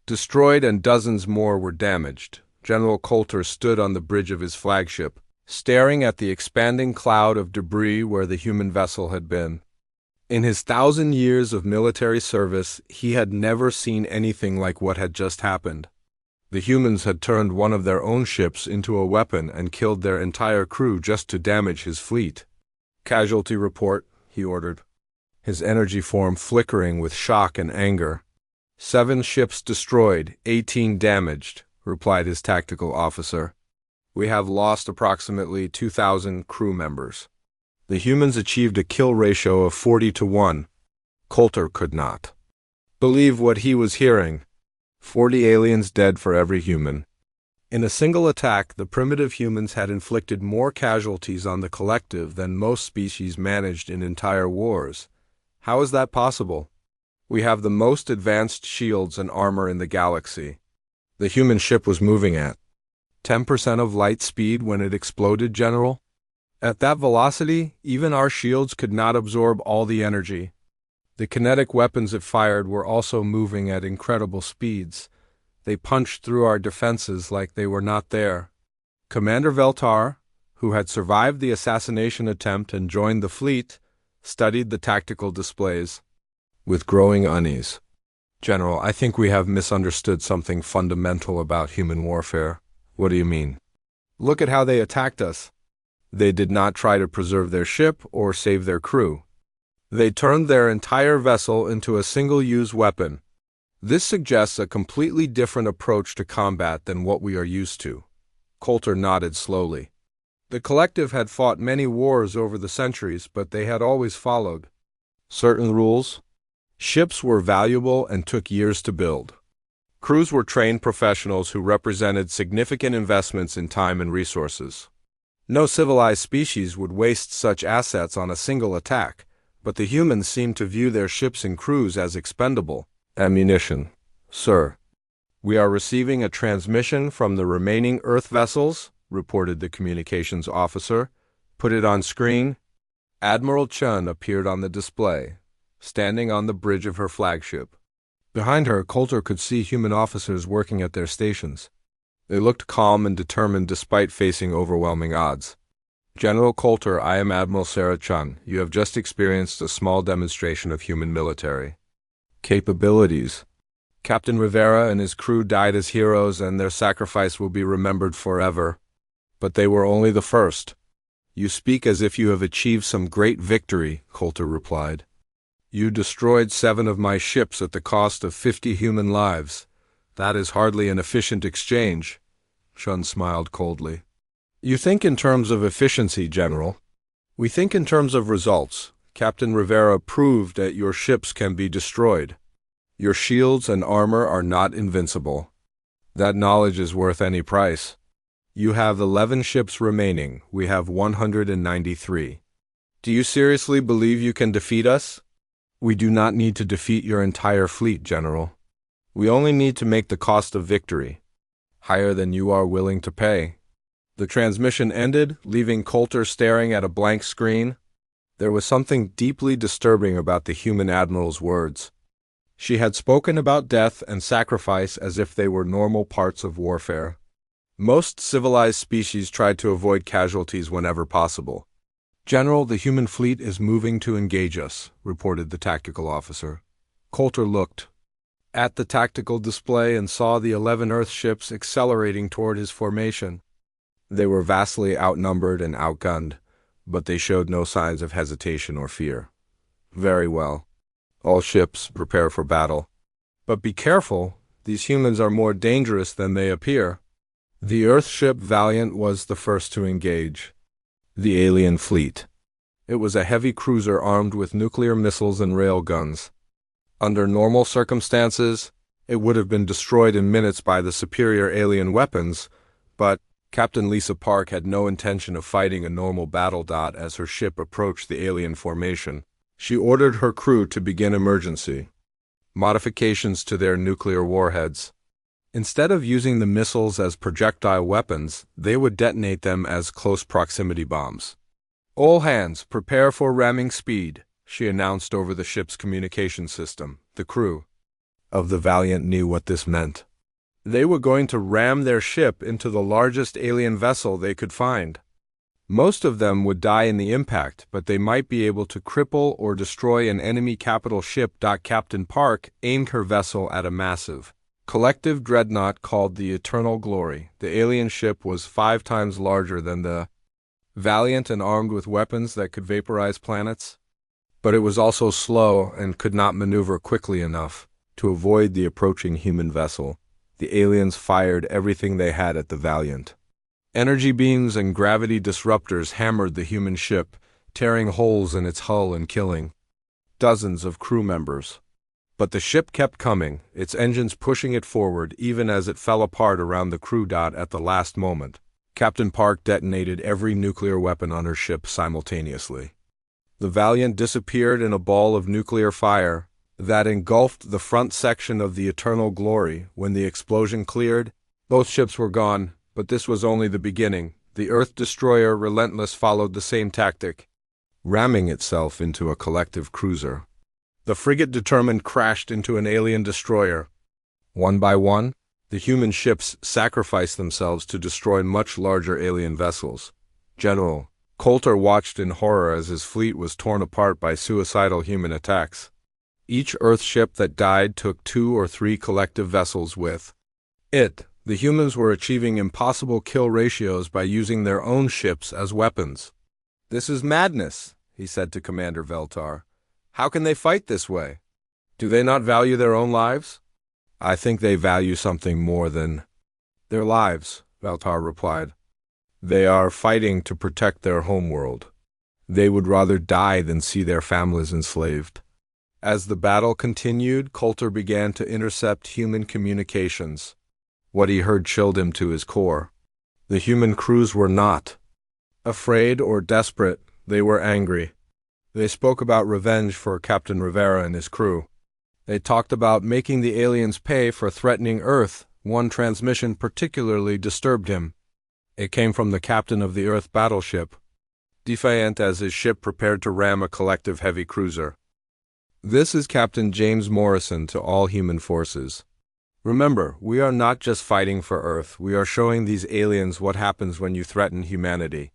destroyed and dozens more were damaged. General Coulter stood on the bridge of his flagship, staring at the expanding cloud of debris where the human vessel had been. In his 1,000 years of military service, he had never seen anything like what had just happened. The humans had turned one of their own ships into a weapon and killed their entire crew just to damage his fleet. "Casualty report," he ordered, his energy form flickering with shock and anger. 7 ships destroyed, 18 damaged, replied his tactical officer. "We have lost approximately 2,000 crew members." The humans achieved a kill ratio of 40-1. Coulter could not believe what he was hearing. 40 aliens dead for every human. In a single attack, the primitive humans had inflicted more casualties on the collective than most species managed in entire wars. How is that possible? We have the most advanced shields and armor in the galaxy. The human ship was moving at 10% of light speed when it exploded, General. At that velocity, even our shields could not absorb all the energy. The kinetic weapons it fired were also moving at incredible speeds. They punched through our defenses like they were not there. Commander Veltar, who had survived the assassination attempt and joined the fleet, studied the tactical displays with growing unease. "General, I think we have misunderstood something fundamental about human warfare." "What do you mean?" "Look at how they attacked us. They did not try to preserve their ship or save their crew. They turned their entire vessel into a single-use weapon. This suggests a completely different approach to combat than what we are used to." Coulter nodded slowly. The collective had fought many wars over the centuries, but they had always followed certain rules. Ships were valuable and took years to build. Crews were trained professionals who represented significant investments in time and resources. No civilized species would waste such assets on a single attack, but the humans seemed to view their ships and crews as expendable ammunition. "Sir, we are receiving a transmission from the remaining Earth vessels," reported the communications officer. "Put it on screen." Admiral Chun appeared on the display, standing on the bridge of her flagship. Behind her, Coulter could see human officers working at their stations. They looked calm and determined despite facing overwhelming odds. "General Coulter, I am Admiral Sarah Chun. You have just experienced a small demonstration of human military capabilities. Captain Rivera and his crew died as heroes, and their sacrifice will be remembered forever. But they were only the first." "You speak as if you have achieved some great victory," Coulter replied. You destroyed 7 of my ships at the cost of 50 human lives. That is hardly an efficient exchange. Shun smiled coldly. You think in terms of efficiency, General. We think in terms of results. Captain Rivera proved that your ships can be destroyed. Your shields and armor are not invincible. That knowledge is worth any price. You have 11 ships remaining. We have 193. Do you seriously believe you can defeat us? We do not need to defeat your entire fleet, General. We only need to make the cost of victory higher than you are willing to pay. The transmission ended, leaving Coulter staring at a blank screen. There was something deeply disturbing about the human admiral's words. She had spoken about death and sacrifice as if they were normal parts of warfare. Most civilized species tried to avoid casualties whenever possible. General, the human fleet is moving to engage us, reported the tactical officer. Coulter looked at the tactical display and saw the 11 Earth ships accelerating toward his formation. They were vastly outnumbered and outgunned, but they showed no signs of hesitation or fear. Very well. All ships prepare for battle. But be careful, these humans are more dangerous than they appear. The Earth ship Valiant was the first to engage. The alien fleet. It was a heavy cruiser armed with nuclear missiles and railguns. Under normal circumstances, it would have been destroyed in minutes by the superior alien weapons, but Captain Lisa Park had no intention of fighting a normal battle. As her ship approached the alien formation, she ordered her crew to begin emergency modifications to their nuclear warheads. Instead of using the missiles as projectile weapons, they would detonate them as close proximity bombs. All hands, prepare for ramming speed, she announced over the ship's communication system. The crew of the Valiant knew what this meant. They were going to ram their ship into the largest alien vessel they could find. Most of them would die in the impact, but they might be able to cripple or destroy an enemy capital ship. Captain Park aimed her vessel at a massive collective dreadnought called the Eternal Glory. The alien ship was 5 times larger than the Valiant and armed with weapons that could vaporize planets. But it was also slow and could not maneuver quickly enough to avoid the approaching human vessel. The aliens fired everything they had at the Valiant. Energy beams and gravity disruptors hammered the human ship, tearing holes in its hull and killing dozens of crew members. But the ship kept coming, its engines pushing it forward even as it fell apart around the crew. At the last moment, Captain Park detonated every nuclear weapon on her ship simultaneously. The Valiant disappeared in a ball of nuclear fire that engulfed the front section of the Eternal Glory. When the explosion cleared, both ships were gone, but this was only the beginning. The Earth destroyer Relentless followed the same tactic, ramming itself into a collective cruiser. The frigate Determined crashed into an alien destroyer. One by one, the human ships sacrificed themselves to destroy much larger alien vessels. General Coulter watched in horror as his fleet was torn apart by suicidal human attacks. Each Earth ship that died took 2 or 3 collective vessels with it. The humans were achieving impossible kill ratios by using their own ships as weapons. "This is madness," he said to Commander Veltar. "How can they fight this way? Do they not value their own lives?" "I think they value something more than their lives," Veltar replied. "They are fighting to protect their homeworld. They would rather die than see their families enslaved." As the battle continued, Coulter began to intercept human communications. What he heard chilled him to his core. The human crews were not afraid or desperate, they were angry. They spoke about revenge for Captain Rivera and his crew. They talked about making the aliens pay for threatening Earth. One transmission particularly disturbed him. It came from the captain of the Earth battleship, defiant as his ship prepared to ram a collective heavy cruiser. "This is Captain James Morrison to all human forces. Remember, we are not just fighting for Earth, we are showing these aliens what happens when you threaten humanity.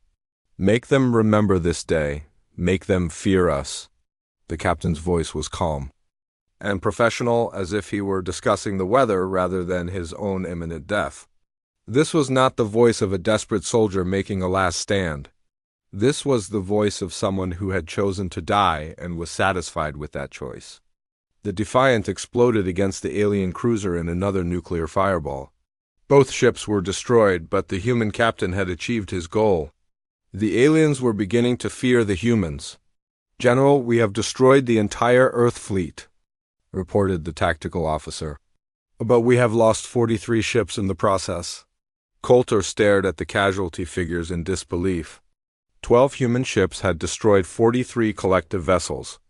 Make them remember this day. Make them fear us." The captain's voice was calm and professional, as if he were discussing the weather rather than his own imminent death. This was not the voice of a desperate soldier making a last stand. This was the voice of someone who had chosen to die and was satisfied with that choice. The Defiant exploded against the alien cruiser in another nuclear fireball. Both ships were destroyed, but the human captain had achieved his goal. The aliens were beginning to fear the humans. "General, we have destroyed the entire Earth fleet," reported the tactical officer. "But we have lost 43 ships in the process." Coulter stared at the casualty figures in disbelief. 12 human ships had destroyed 43 collective vessels.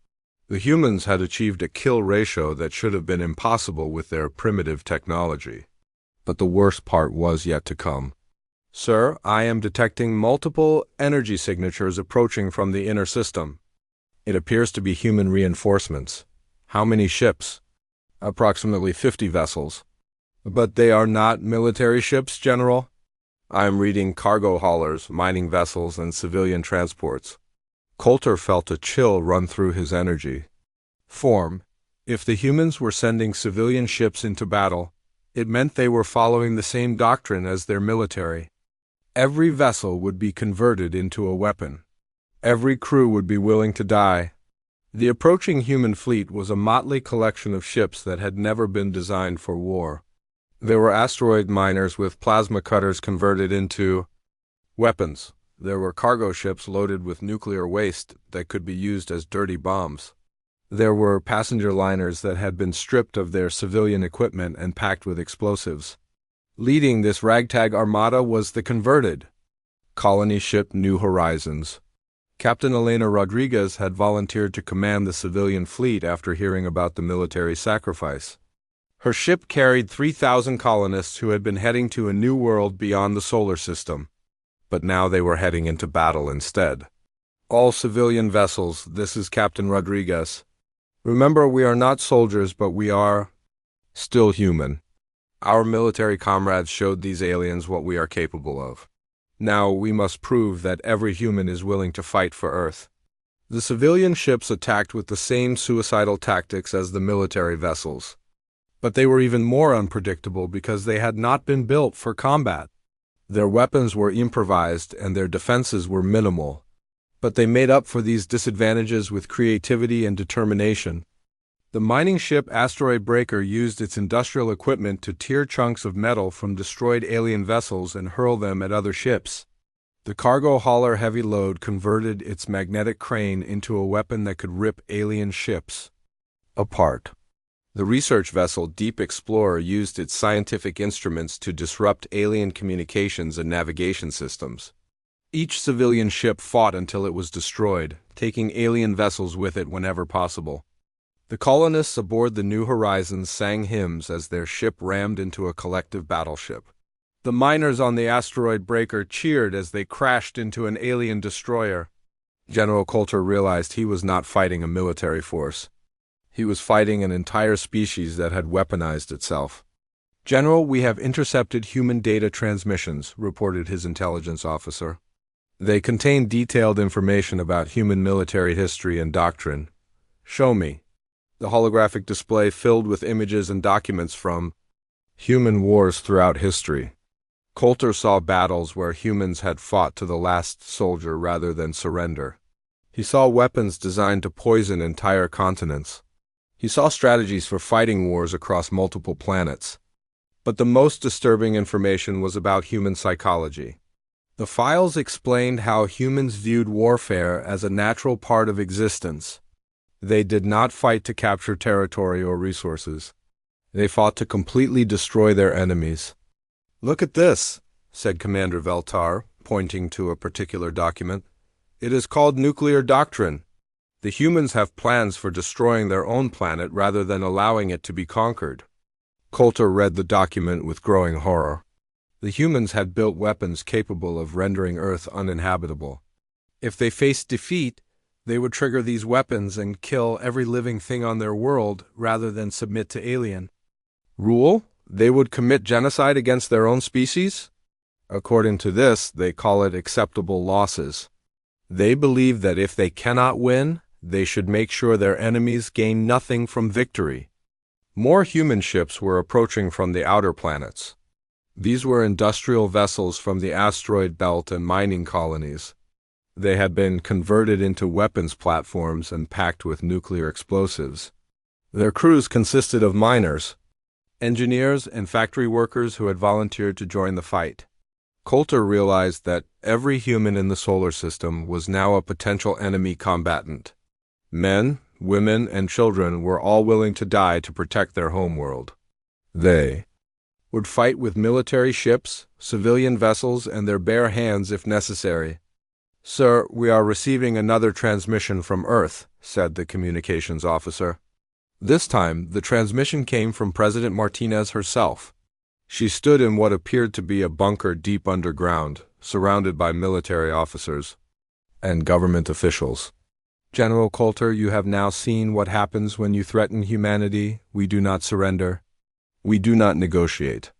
The humans had achieved a kill ratio that should have been impossible with their primitive technology. But the worst part was yet to come. "Sir, I am detecting multiple energy signatures approaching from the inner system. It appears to be human reinforcements." "How many ships?" "Approximately 50 vessels." "But they are not military ships, General?" "I am reading cargo haulers, mining vessels, and civilian transports." Coulter felt a chill run through his energy. Form. If the humans were sending civilian ships into battle, it meant they were following the same doctrine as their military. Every vessel would be converted into a weapon. Every crew would be willing to die. The approaching human fleet was a motley collection of ships that had never been designed for war. There were asteroid miners with plasma cutters converted into weapons. There were cargo ships loaded with nuclear waste that could be used as dirty bombs. There were passenger liners that had been stripped of their civilian equipment and packed with explosives. Leading this ragtag armada was the converted colony ship New Horizons. Captain Elena Rodriguez had volunteered to command the civilian fleet after hearing about the military sacrifice. Her ship carried 3,000 colonists who had been heading to a new world beyond the solar system. But now they were heading into battle instead. "All civilian vessels, this is Captain Rodriguez. Remember, we are not soldiers, but we are still human. Our military comrades showed these aliens what we are capable of. Now we must prove that every human is willing to fight for Earth." The civilian ships attacked with the same suicidal tactics as the military vessels. But they were even more unpredictable because they had not been built for combat. Their weapons were improvised and their defenses were minimal. But they made up for these disadvantages with creativity and determination. The mining ship Asteroid Breaker used its industrial equipment to tear chunks of metal from destroyed alien vessels and hurl them at other ships. The cargo hauler Heavy Load converted its magnetic crane into a weapon that could rip alien ships apart. The research vessel Deep Explorer used its scientific instruments to disrupt alien communications and navigation systems. Each civilian ship fought until it was destroyed, taking alien vessels with it whenever possible. The colonists aboard the New Horizons sang hymns as their ship rammed into a collective battleship. The miners on the Asteroid Breaker cheered as they crashed into an alien destroyer. General Coulter realized he was not fighting a military force. He was fighting an entire species that had weaponized itself. "General, we have intercepted human data transmissions," reported his intelligence officer. "They contain detailed information about human military history and doctrine." "Show me." The holographic display filled with images and documents from human wars throughout history. Coulter saw battles where humans had fought to the last soldier rather than surrender. He saw weapons designed to poison entire continents. He saw strategies for fighting wars across multiple planets. But the most disturbing information was about human psychology. The files explained how humans viewed warfare as a natural part of existence. They did not fight to capture territory or resources. They fought to completely destroy their enemies. "Look at this," said Commander Veltar, pointing to a particular document. "It is called Nuclear Doctrine. The humans have plans for destroying their own planet rather than allowing it to be conquered." Coulter read the document with growing horror. The humans had built weapons capable of rendering Earth uninhabitable. If they faced defeat, they would trigger these weapons and kill every living thing on their world rather than submit to alien rule. They would commit genocide against their own species? According to this, they call it acceptable losses. They believe that if they cannot win, they should make sure their enemies gain nothing from victory. More human ships were approaching from the outer planets. These were industrial vessels from the asteroid belt and mining colonies. They had been converted into weapons platforms and packed with nuclear explosives. Their crews consisted of miners, engineers, and factory workers who had volunteered to join the fight. Coulter realized that every human in the solar system was now a potential enemy combatant. Men, women, and children were all willing to die to protect their homeworld. They would fight with military ships, civilian vessels, and their bare hands if necessary. "Sir, we are receiving another transmission from Earth," said the communications officer. This time, the transmission came from President Martinez herself. She stood in what appeared to be a bunker deep underground, surrounded by military officers and government officials. "General Coulter, you have now seen what happens when you threaten humanity. We do not surrender. We do not negotiate.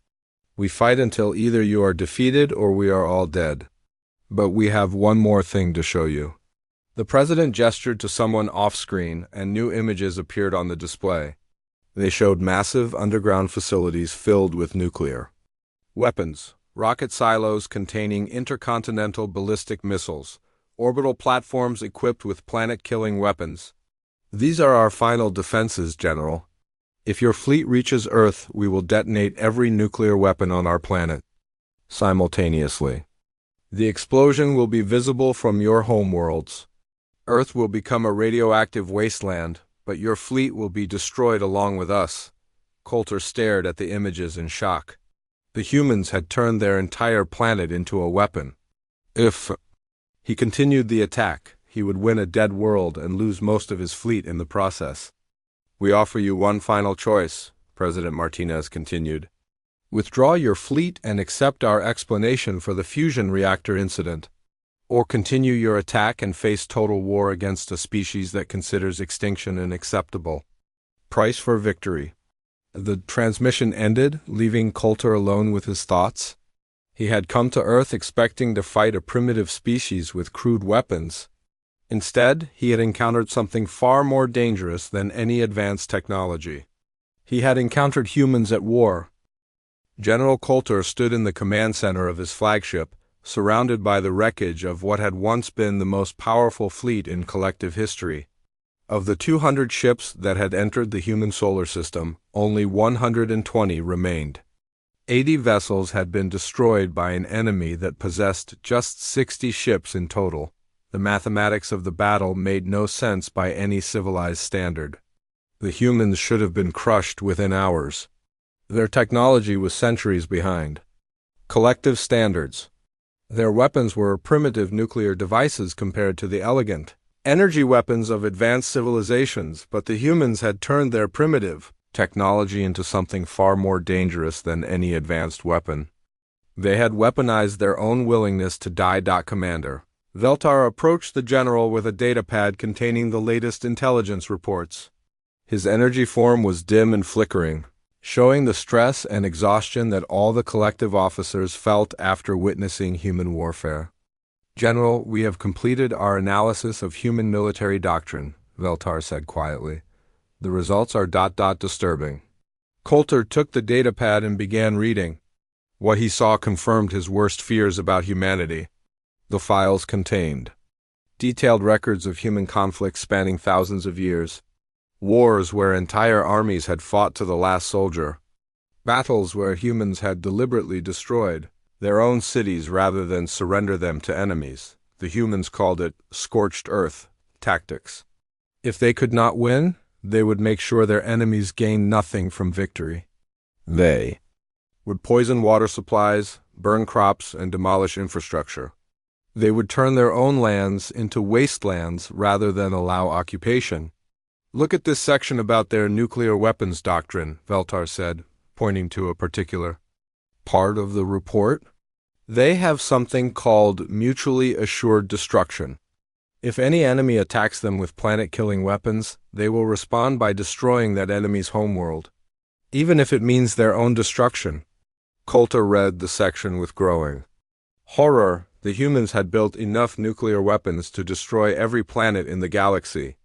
We fight until either you are defeated or we are all dead. But we have one more thing to show you." The president gestured to someone off-screen, and new images appeared on the display. They showed massive underground facilities filled with nuclear weapons, rocket silos containing intercontinental ballistic missiles, orbital platforms equipped with planet-killing weapons. "These are our final defenses, General. If your fleet reaches Earth, we will detonate every nuclear weapon on our planet simultaneously. The explosion will be visible from your homeworlds. Earth will become a radioactive wasteland, but your fleet will be destroyed along with us." Coulter stared at the images in shock. The humans had turned their entire planet into a weapon. If he continued the attack, he would win a dead world and lose most of his fleet in the process. "We offer you one final choice," President Martinez continued. "Withdraw your fleet and accept our explanation for the fusion reactor incident. Or continue your attack and face total war against a species that considers extinction unacceptable. Price for victory." The transmission ended, leaving Coulter alone with his thoughts. He had come to Earth expecting to fight a primitive species with crude weapons. Instead, he had encountered something far more dangerous than any advanced technology. He had encountered humans at war. General Coulter stood in the command center of his flagship, surrounded by the wreckage of what had once been the most powerful fleet in collective history. Of the 200 ships that had entered the human solar system, only 120 remained. 80 vessels had been destroyed by an enemy that possessed just 60 ships in total. The mathematics of the battle made no sense by any civilized standard. The humans should have been crushed within hours. Their technology was centuries behind. Collective standards. Their weapons were primitive nuclear devices compared to the elegant energy weapons of advanced civilizations, but the humans had turned their primitive technology into something far more dangerous than any advanced weapon. They had weaponized their own willingness to die. Commander Veltar approached the general with a datapad containing the latest intelligence reports. His energy form was dim and flickering, showing the stress and exhaustion that all the collective officers felt after witnessing human warfare. "General, we have completed our analysis of human military doctrine," Veltar said quietly. "The results are disturbing." Coulter took the datapad and began reading. What he saw confirmed his worst fears about humanity. The files contained detailed records of human conflicts spanning thousands of years. Wars where entire armies had fought to the last soldier. Battles where humans had deliberately destroyed their own cities rather than surrender them to enemies. The humans called it scorched earth tactics. If they could not win, they would make sure their enemies gained nothing from victory. They would poison water supplies, burn crops, and demolish infrastructure. They would turn their own lands into wastelands rather than allow occupation. "Look at this section about their nuclear weapons doctrine," Veltar said, pointing to a particular part of the report. "They have something called mutually assured destruction. If any enemy attacks them with planet-killing weapons, they will respond by destroying that enemy's homeworld, even if it means their own destruction." Coulter read the section with growing horror. The humans had built enough nuclear weapons to destroy every planet in the galaxy.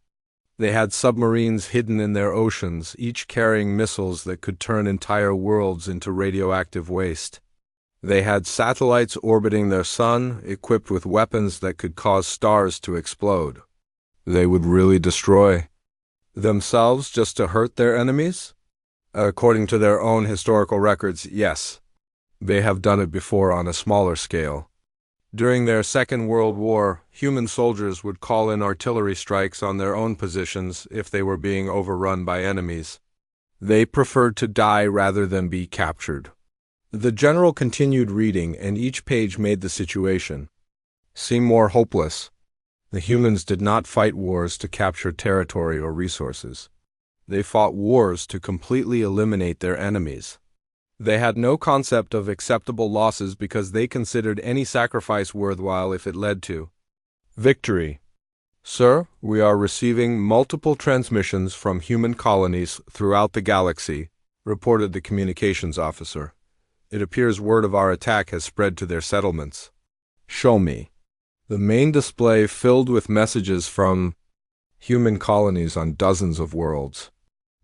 They had submarines hidden in their oceans, each carrying missiles that could turn entire worlds into radioactive waste. They had satellites orbiting their sun, equipped with weapons that could cause stars to explode. They would really destroy themselves just to hurt their enemies? According to their own historical records, yes. They have done it before on a smaller scale. During their Second World War, human soldiers would call in artillery strikes on their own positions if they were being overrun by enemies. They preferred to die rather than be captured. The general continued reading, and each page made the situation seem more hopeless. The humans did not fight wars to capture territory or resources. They fought wars to completely eliminate their enemies. They had no concept of acceptable losses because they considered any sacrifice worthwhile if it led to victory. Sir, we are receiving multiple transmissions from human colonies throughout the galaxy, reported the communications officer. It appears word of our attack has spread to their settlements. Show me. The main display filled with messages from human colonies on dozens of worlds.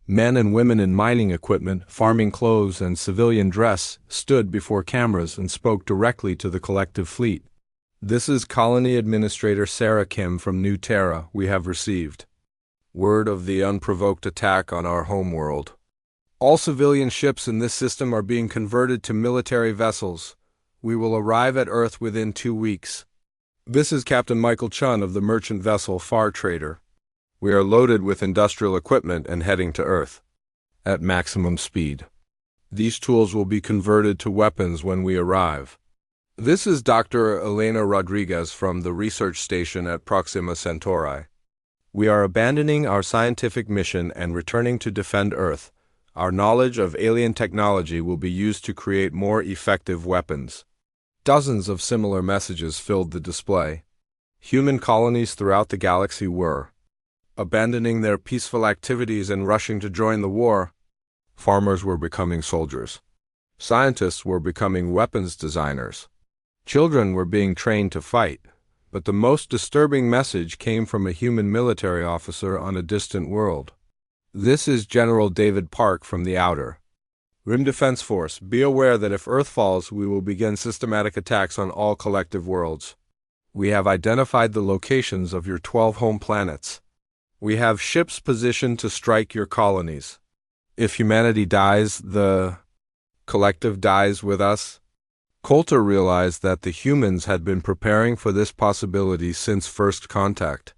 Men and women in mining equipment, farming clothes, and civilian dress stood before cameras and spoke directly to the collective fleet. This is Colony Administrator Sarah Kim from New Terra. We have received word of the unprovoked attack on our homeworld. All civilian ships in this system are being converted to military vessels. We will arrive at Earth within 2 weeks. This is Captain Michael Chun of the merchant vessel Far Trader. We are loaded with industrial equipment and heading to Earth at maximum speed. These tools will be converted to weapons when we arrive. This is Dr. Elena Rodriguez from the research station at Proxima Centauri. We are abandoning our scientific mission and returning to defend Earth. Our knowledge of alien technology will be used to create more effective weapons. Dozens of similar messages filled the display. Human colonies throughout the galaxy were abandoning their peaceful activities and rushing to join the war. Farmers were becoming soldiers. Scientists were becoming weapons designers. Children were being trained to fight. But the most disturbing message came from a human military officer on a distant world. This is General David Park from the Outer Rim Defense Force. Be aware that if Earth falls, we will begin systematic attacks on all collective worlds. We have identified the locations of your 12 home planets. We have ships positioned to strike your colonies. If humanity dies, the collective dies with us. Coulter realized that the humans had been preparing for this possibility since first contact.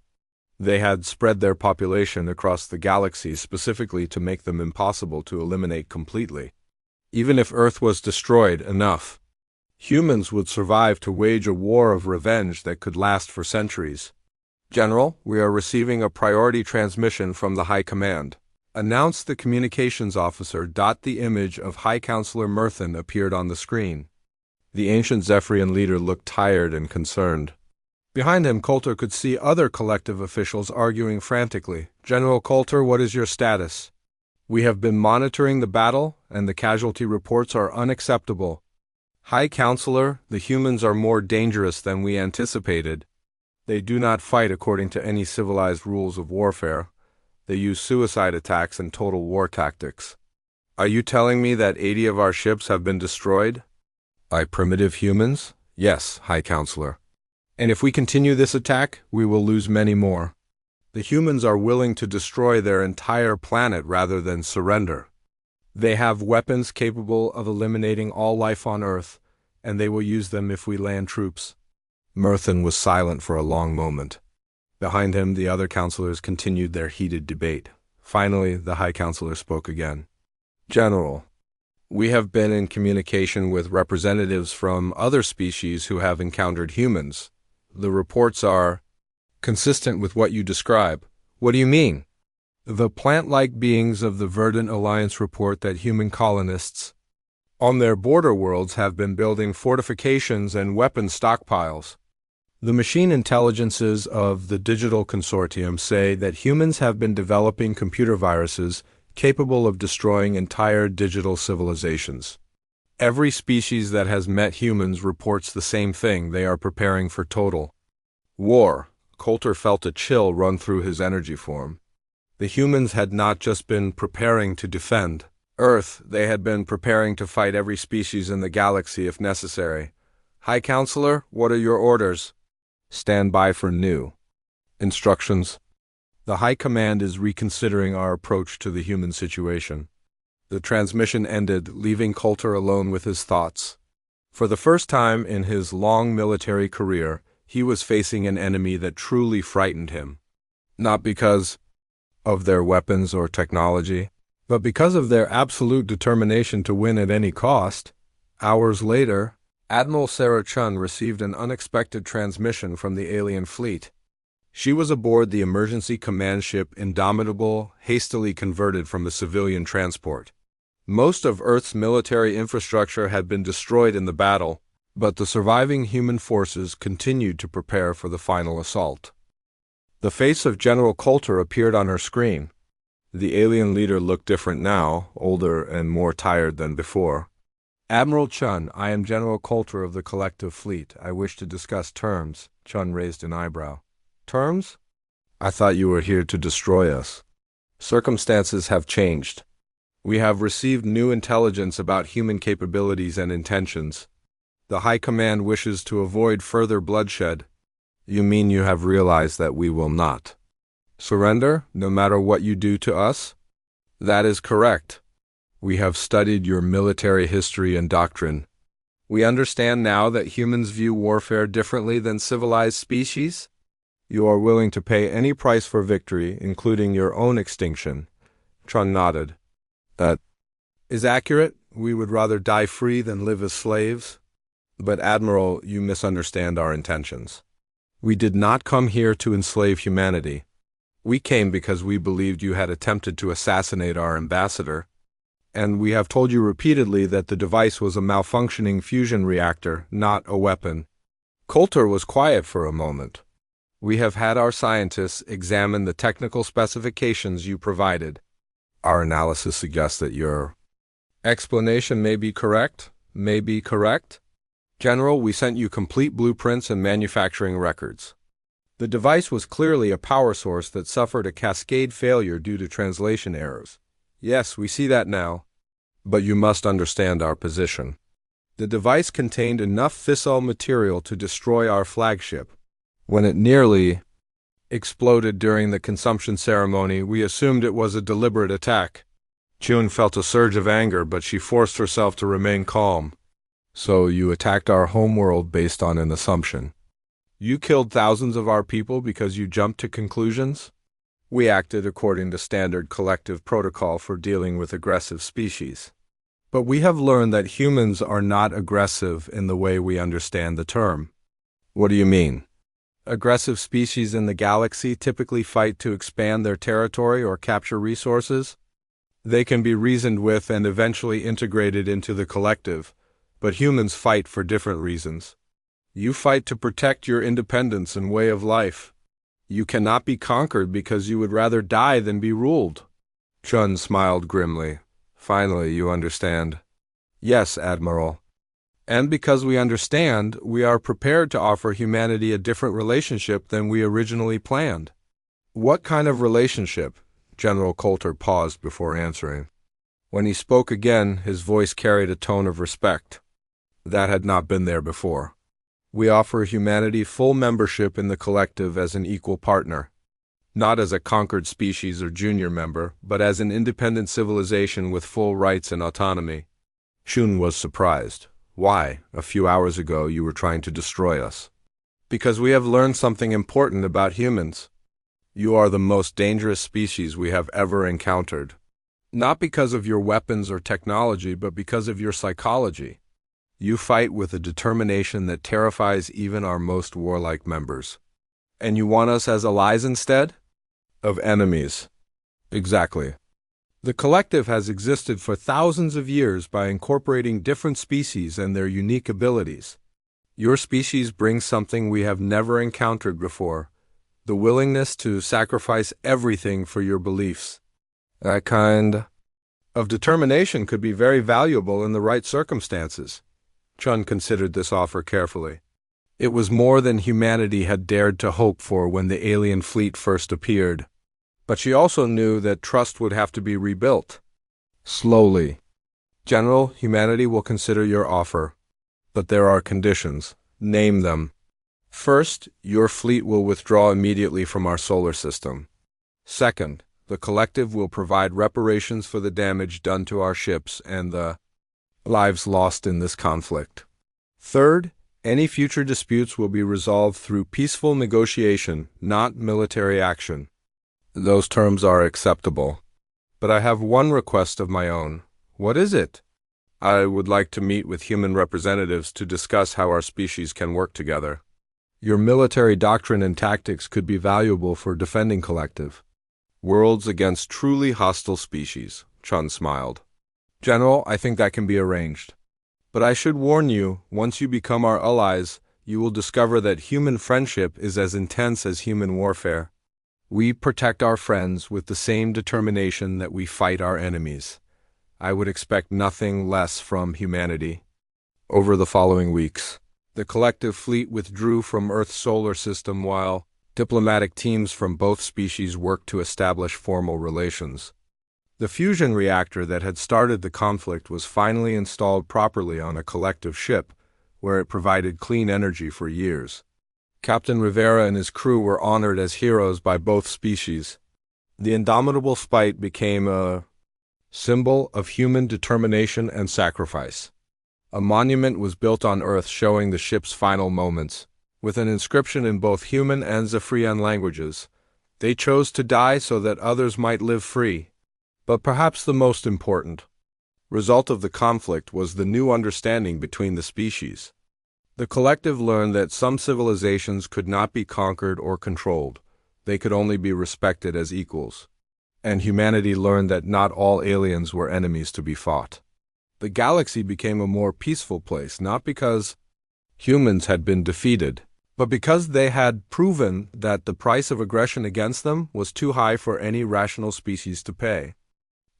They had spread their population across the galaxy specifically to make them impossible to eliminate completely. Even if Earth was destroyed enough, humans would survive to wage a war of revenge that could last for centuries. General, we are receiving a priority transmission from the High Command. Announced the communications officer. The image of High Counselor Murthan appeared on the screen. The ancient Zephyrian leader looked tired and concerned. Behind him, Coulter could see other collective officials arguing frantically. General Coulter, what is your status? We have been monitoring the battle, and the casualty reports are unacceptable. High Counselor, the humans are more dangerous than we anticipated. They do not fight according to any civilized rules of warfare. They use suicide attacks and total war tactics. Are you telling me that 80 of our ships have been destroyed? By primitive humans? Yes, High Counselor. And if we continue this attack, we will lose many more. The humans are willing to destroy their entire planet rather than surrender. They have weapons capable of eliminating all life on Earth, and they will use them if we land troops. Murthan was silent for a long moment. Behind him, the other counselors continued their heated debate. Finally, the High Counselor spoke again. General, we have been in communication with representatives from other species who have encountered humans. The reports are consistent with what you describe. What do you mean? The plant-like beings of the Verdant Alliance report that human colonists on their border worlds have been building fortifications and weapon stockpiles. The machine intelligences of the Digital Consortium say that humans have been developing computer viruses capable of destroying entire digital civilizations. Every species that has met humans reports the same thing. They are preparing for total war. Coulter felt a chill run through his energy form. The humans had not just been preparing to defend. Earth, they had been preparing to fight every species in the galaxy if necessary. High Counselor, what are your orders? Stand by for new instructions. The High Command is reconsidering our approach to the human situation. The transmission ended, leaving Coulter alone with his thoughts. For the first time in his long military career, he was facing an enemy that truly frightened him. Not because of their weapons or technology, but because of their absolute determination to win at any cost. Hours later, Admiral Sarah Chun received an unexpected transmission from the alien fleet. She was aboard the emergency command ship Indomitable, hastily converted from a civilian transport. Most of Earth's military infrastructure had been destroyed in the battle, but the surviving human forces continued to prepare for the final assault. The face of General Coulter appeared on her screen. The alien leader looked different now, older and more tired than before. Admiral Chun, I am General Coulter of the Collective Fleet. I wish to discuss terms. Chun raised an eyebrow. Terms? I thought you were here to destroy us. Circumstances have changed. We have received new intelligence about human capabilities and intentions. The High Command wishes to avoid further bloodshed. You mean you have realized that we will not surrender, no matter what you do to us? That is correct. We have studied your military history and doctrine. We understand now that humans view warfare differently than civilized species. You are willing to pay any price for victory, including your own extinction. Chun nodded. That is accurate. We would rather die free than live as slaves. But Admiral, you misunderstand our intentions. We did not come here to enslave humanity. We came because we believed you had attempted to assassinate our ambassador, and we have told you repeatedly that the device was a malfunctioning fusion reactor, not a weapon. Coulter was quiet for a moment. We have had our scientists examine the technical specifications you provided. Our analysis suggests that your explanation may be correct. General, we sent you complete blueprints and manufacturing records. The device was clearly a power source that suffered a cascade failure due to translation errors. Yes, we see that now. But you must understand our position. The device contained enough fissile material to destroy our flagship. When it nearly exploded during the consumption ceremony, we assumed it was a deliberate attack. Chun felt a surge of anger, but she forced herself to remain calm. So you attacked our homeworld based on an assumption. You killed thousands of our people because you jumped to conclusions? We acted according to standard collective protocol for dealing with aggressive species. But we have learned that humans are not aggressive in the way we understand the term. What do you mean? Aggressive species in the galaxy typically fight to expand their territory or capture resources. They can be reasoned with and eventually integrated into the collective, but humans fight for different reasons. You fight to protect your independence and way of life. You cannot be conquered because you would rather die than be ruled. Chun smiled grimly. Finally, you understand. Yes, Admiral. And because we understand, we are prepared to offer humanity a different relationship than we originally planned. What kind of relationship? General Coulter paused before answering. When he spoke again, his voice carried a tone of respect. That had not been there before. We offer humanity full membership in the collective as an equal partner. Not as a conquered species or junior member, but as an independent civilization with full rights and autonomy. Chun was surprised. Why? A few hours ago you were trying to destroy us. Because we have learned something important about humans. You are the most dangerous species we have ever encountered. Not because of your weapons or technology, but because of your psychology. You fight with a determination that terrifies even our most warlike members. And you want us as allies instead? Of enemies. Exactly. The collective has existed for thousands of years by incorporating different species and their unique abilities. Your species brings something we have never encountered before, the willingness to sacrifice everything for your beliefs. That kind of determination could be very valuable in the right circumstances. Chun considered this offer carefully. It was more than humanity had dared to hope for when the alien fleet first appeared. But she also knew that trust would have to be rebuilt. Slowly. General, humanity will consider your offer, but there are conditions. Name them. First, your fleet will withdraw immediately from our solar system. Second, the collective will provide reparations for the damage done to our ships and the lives lost in this conflict. Third, any future disputes will be resolved through peaceful negotiation, not military action. Those terms are acceptable. But I have one request of my own. What is it? I would like to meet with human representatives to discuss how our species can work together. Your military doctrine and tactics could be valuable for defending collective worlds against truly hostile species, Chun smiled. General, I think that can be arranged. But I should warn you, once you become our allies, you will discover that human friendship is as intense as human warfare. We protect our friends with the same determination that we fight our enemies. I would expect nothing less from humanity. Over the following weeks, the collective fleet withdrew from Earth's solar system while diplomatic teams from both species worked to establish formal relations. The fusion reactor that had started the conflict was finally installed properly on a collective ship, where it provided clean energy for years. Captain Rivera and his crew were honored as heroes by both species. The indomitable Spite became a symbol of human determination and sacrifice. A monument was built on Earth showing the ship's final moments, with an inscription in both human and Zephyrian languages. They chose to die so that others might live free. But perhaps the most important result of the conflict was the new understanding between the species. The collective learned that some civilizations could not be conquered or controlled. They could only be respected as equals. And humanity learned that not all aliens were enemies to be fought. The galaxy became a more peaceful place, not because humans had been defeated, but because they had proven that the price of aggression against them was too high for any rational species to pay.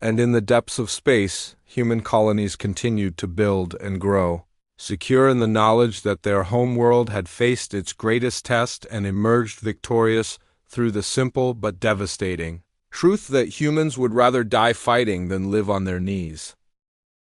And in the depths of space, human colonies continued to build and grow, secure in the knowledge that their homeworld had faced its greatest test and emerged victorious through the simple but devastating truth that humans would rather die fighting than live on their knees.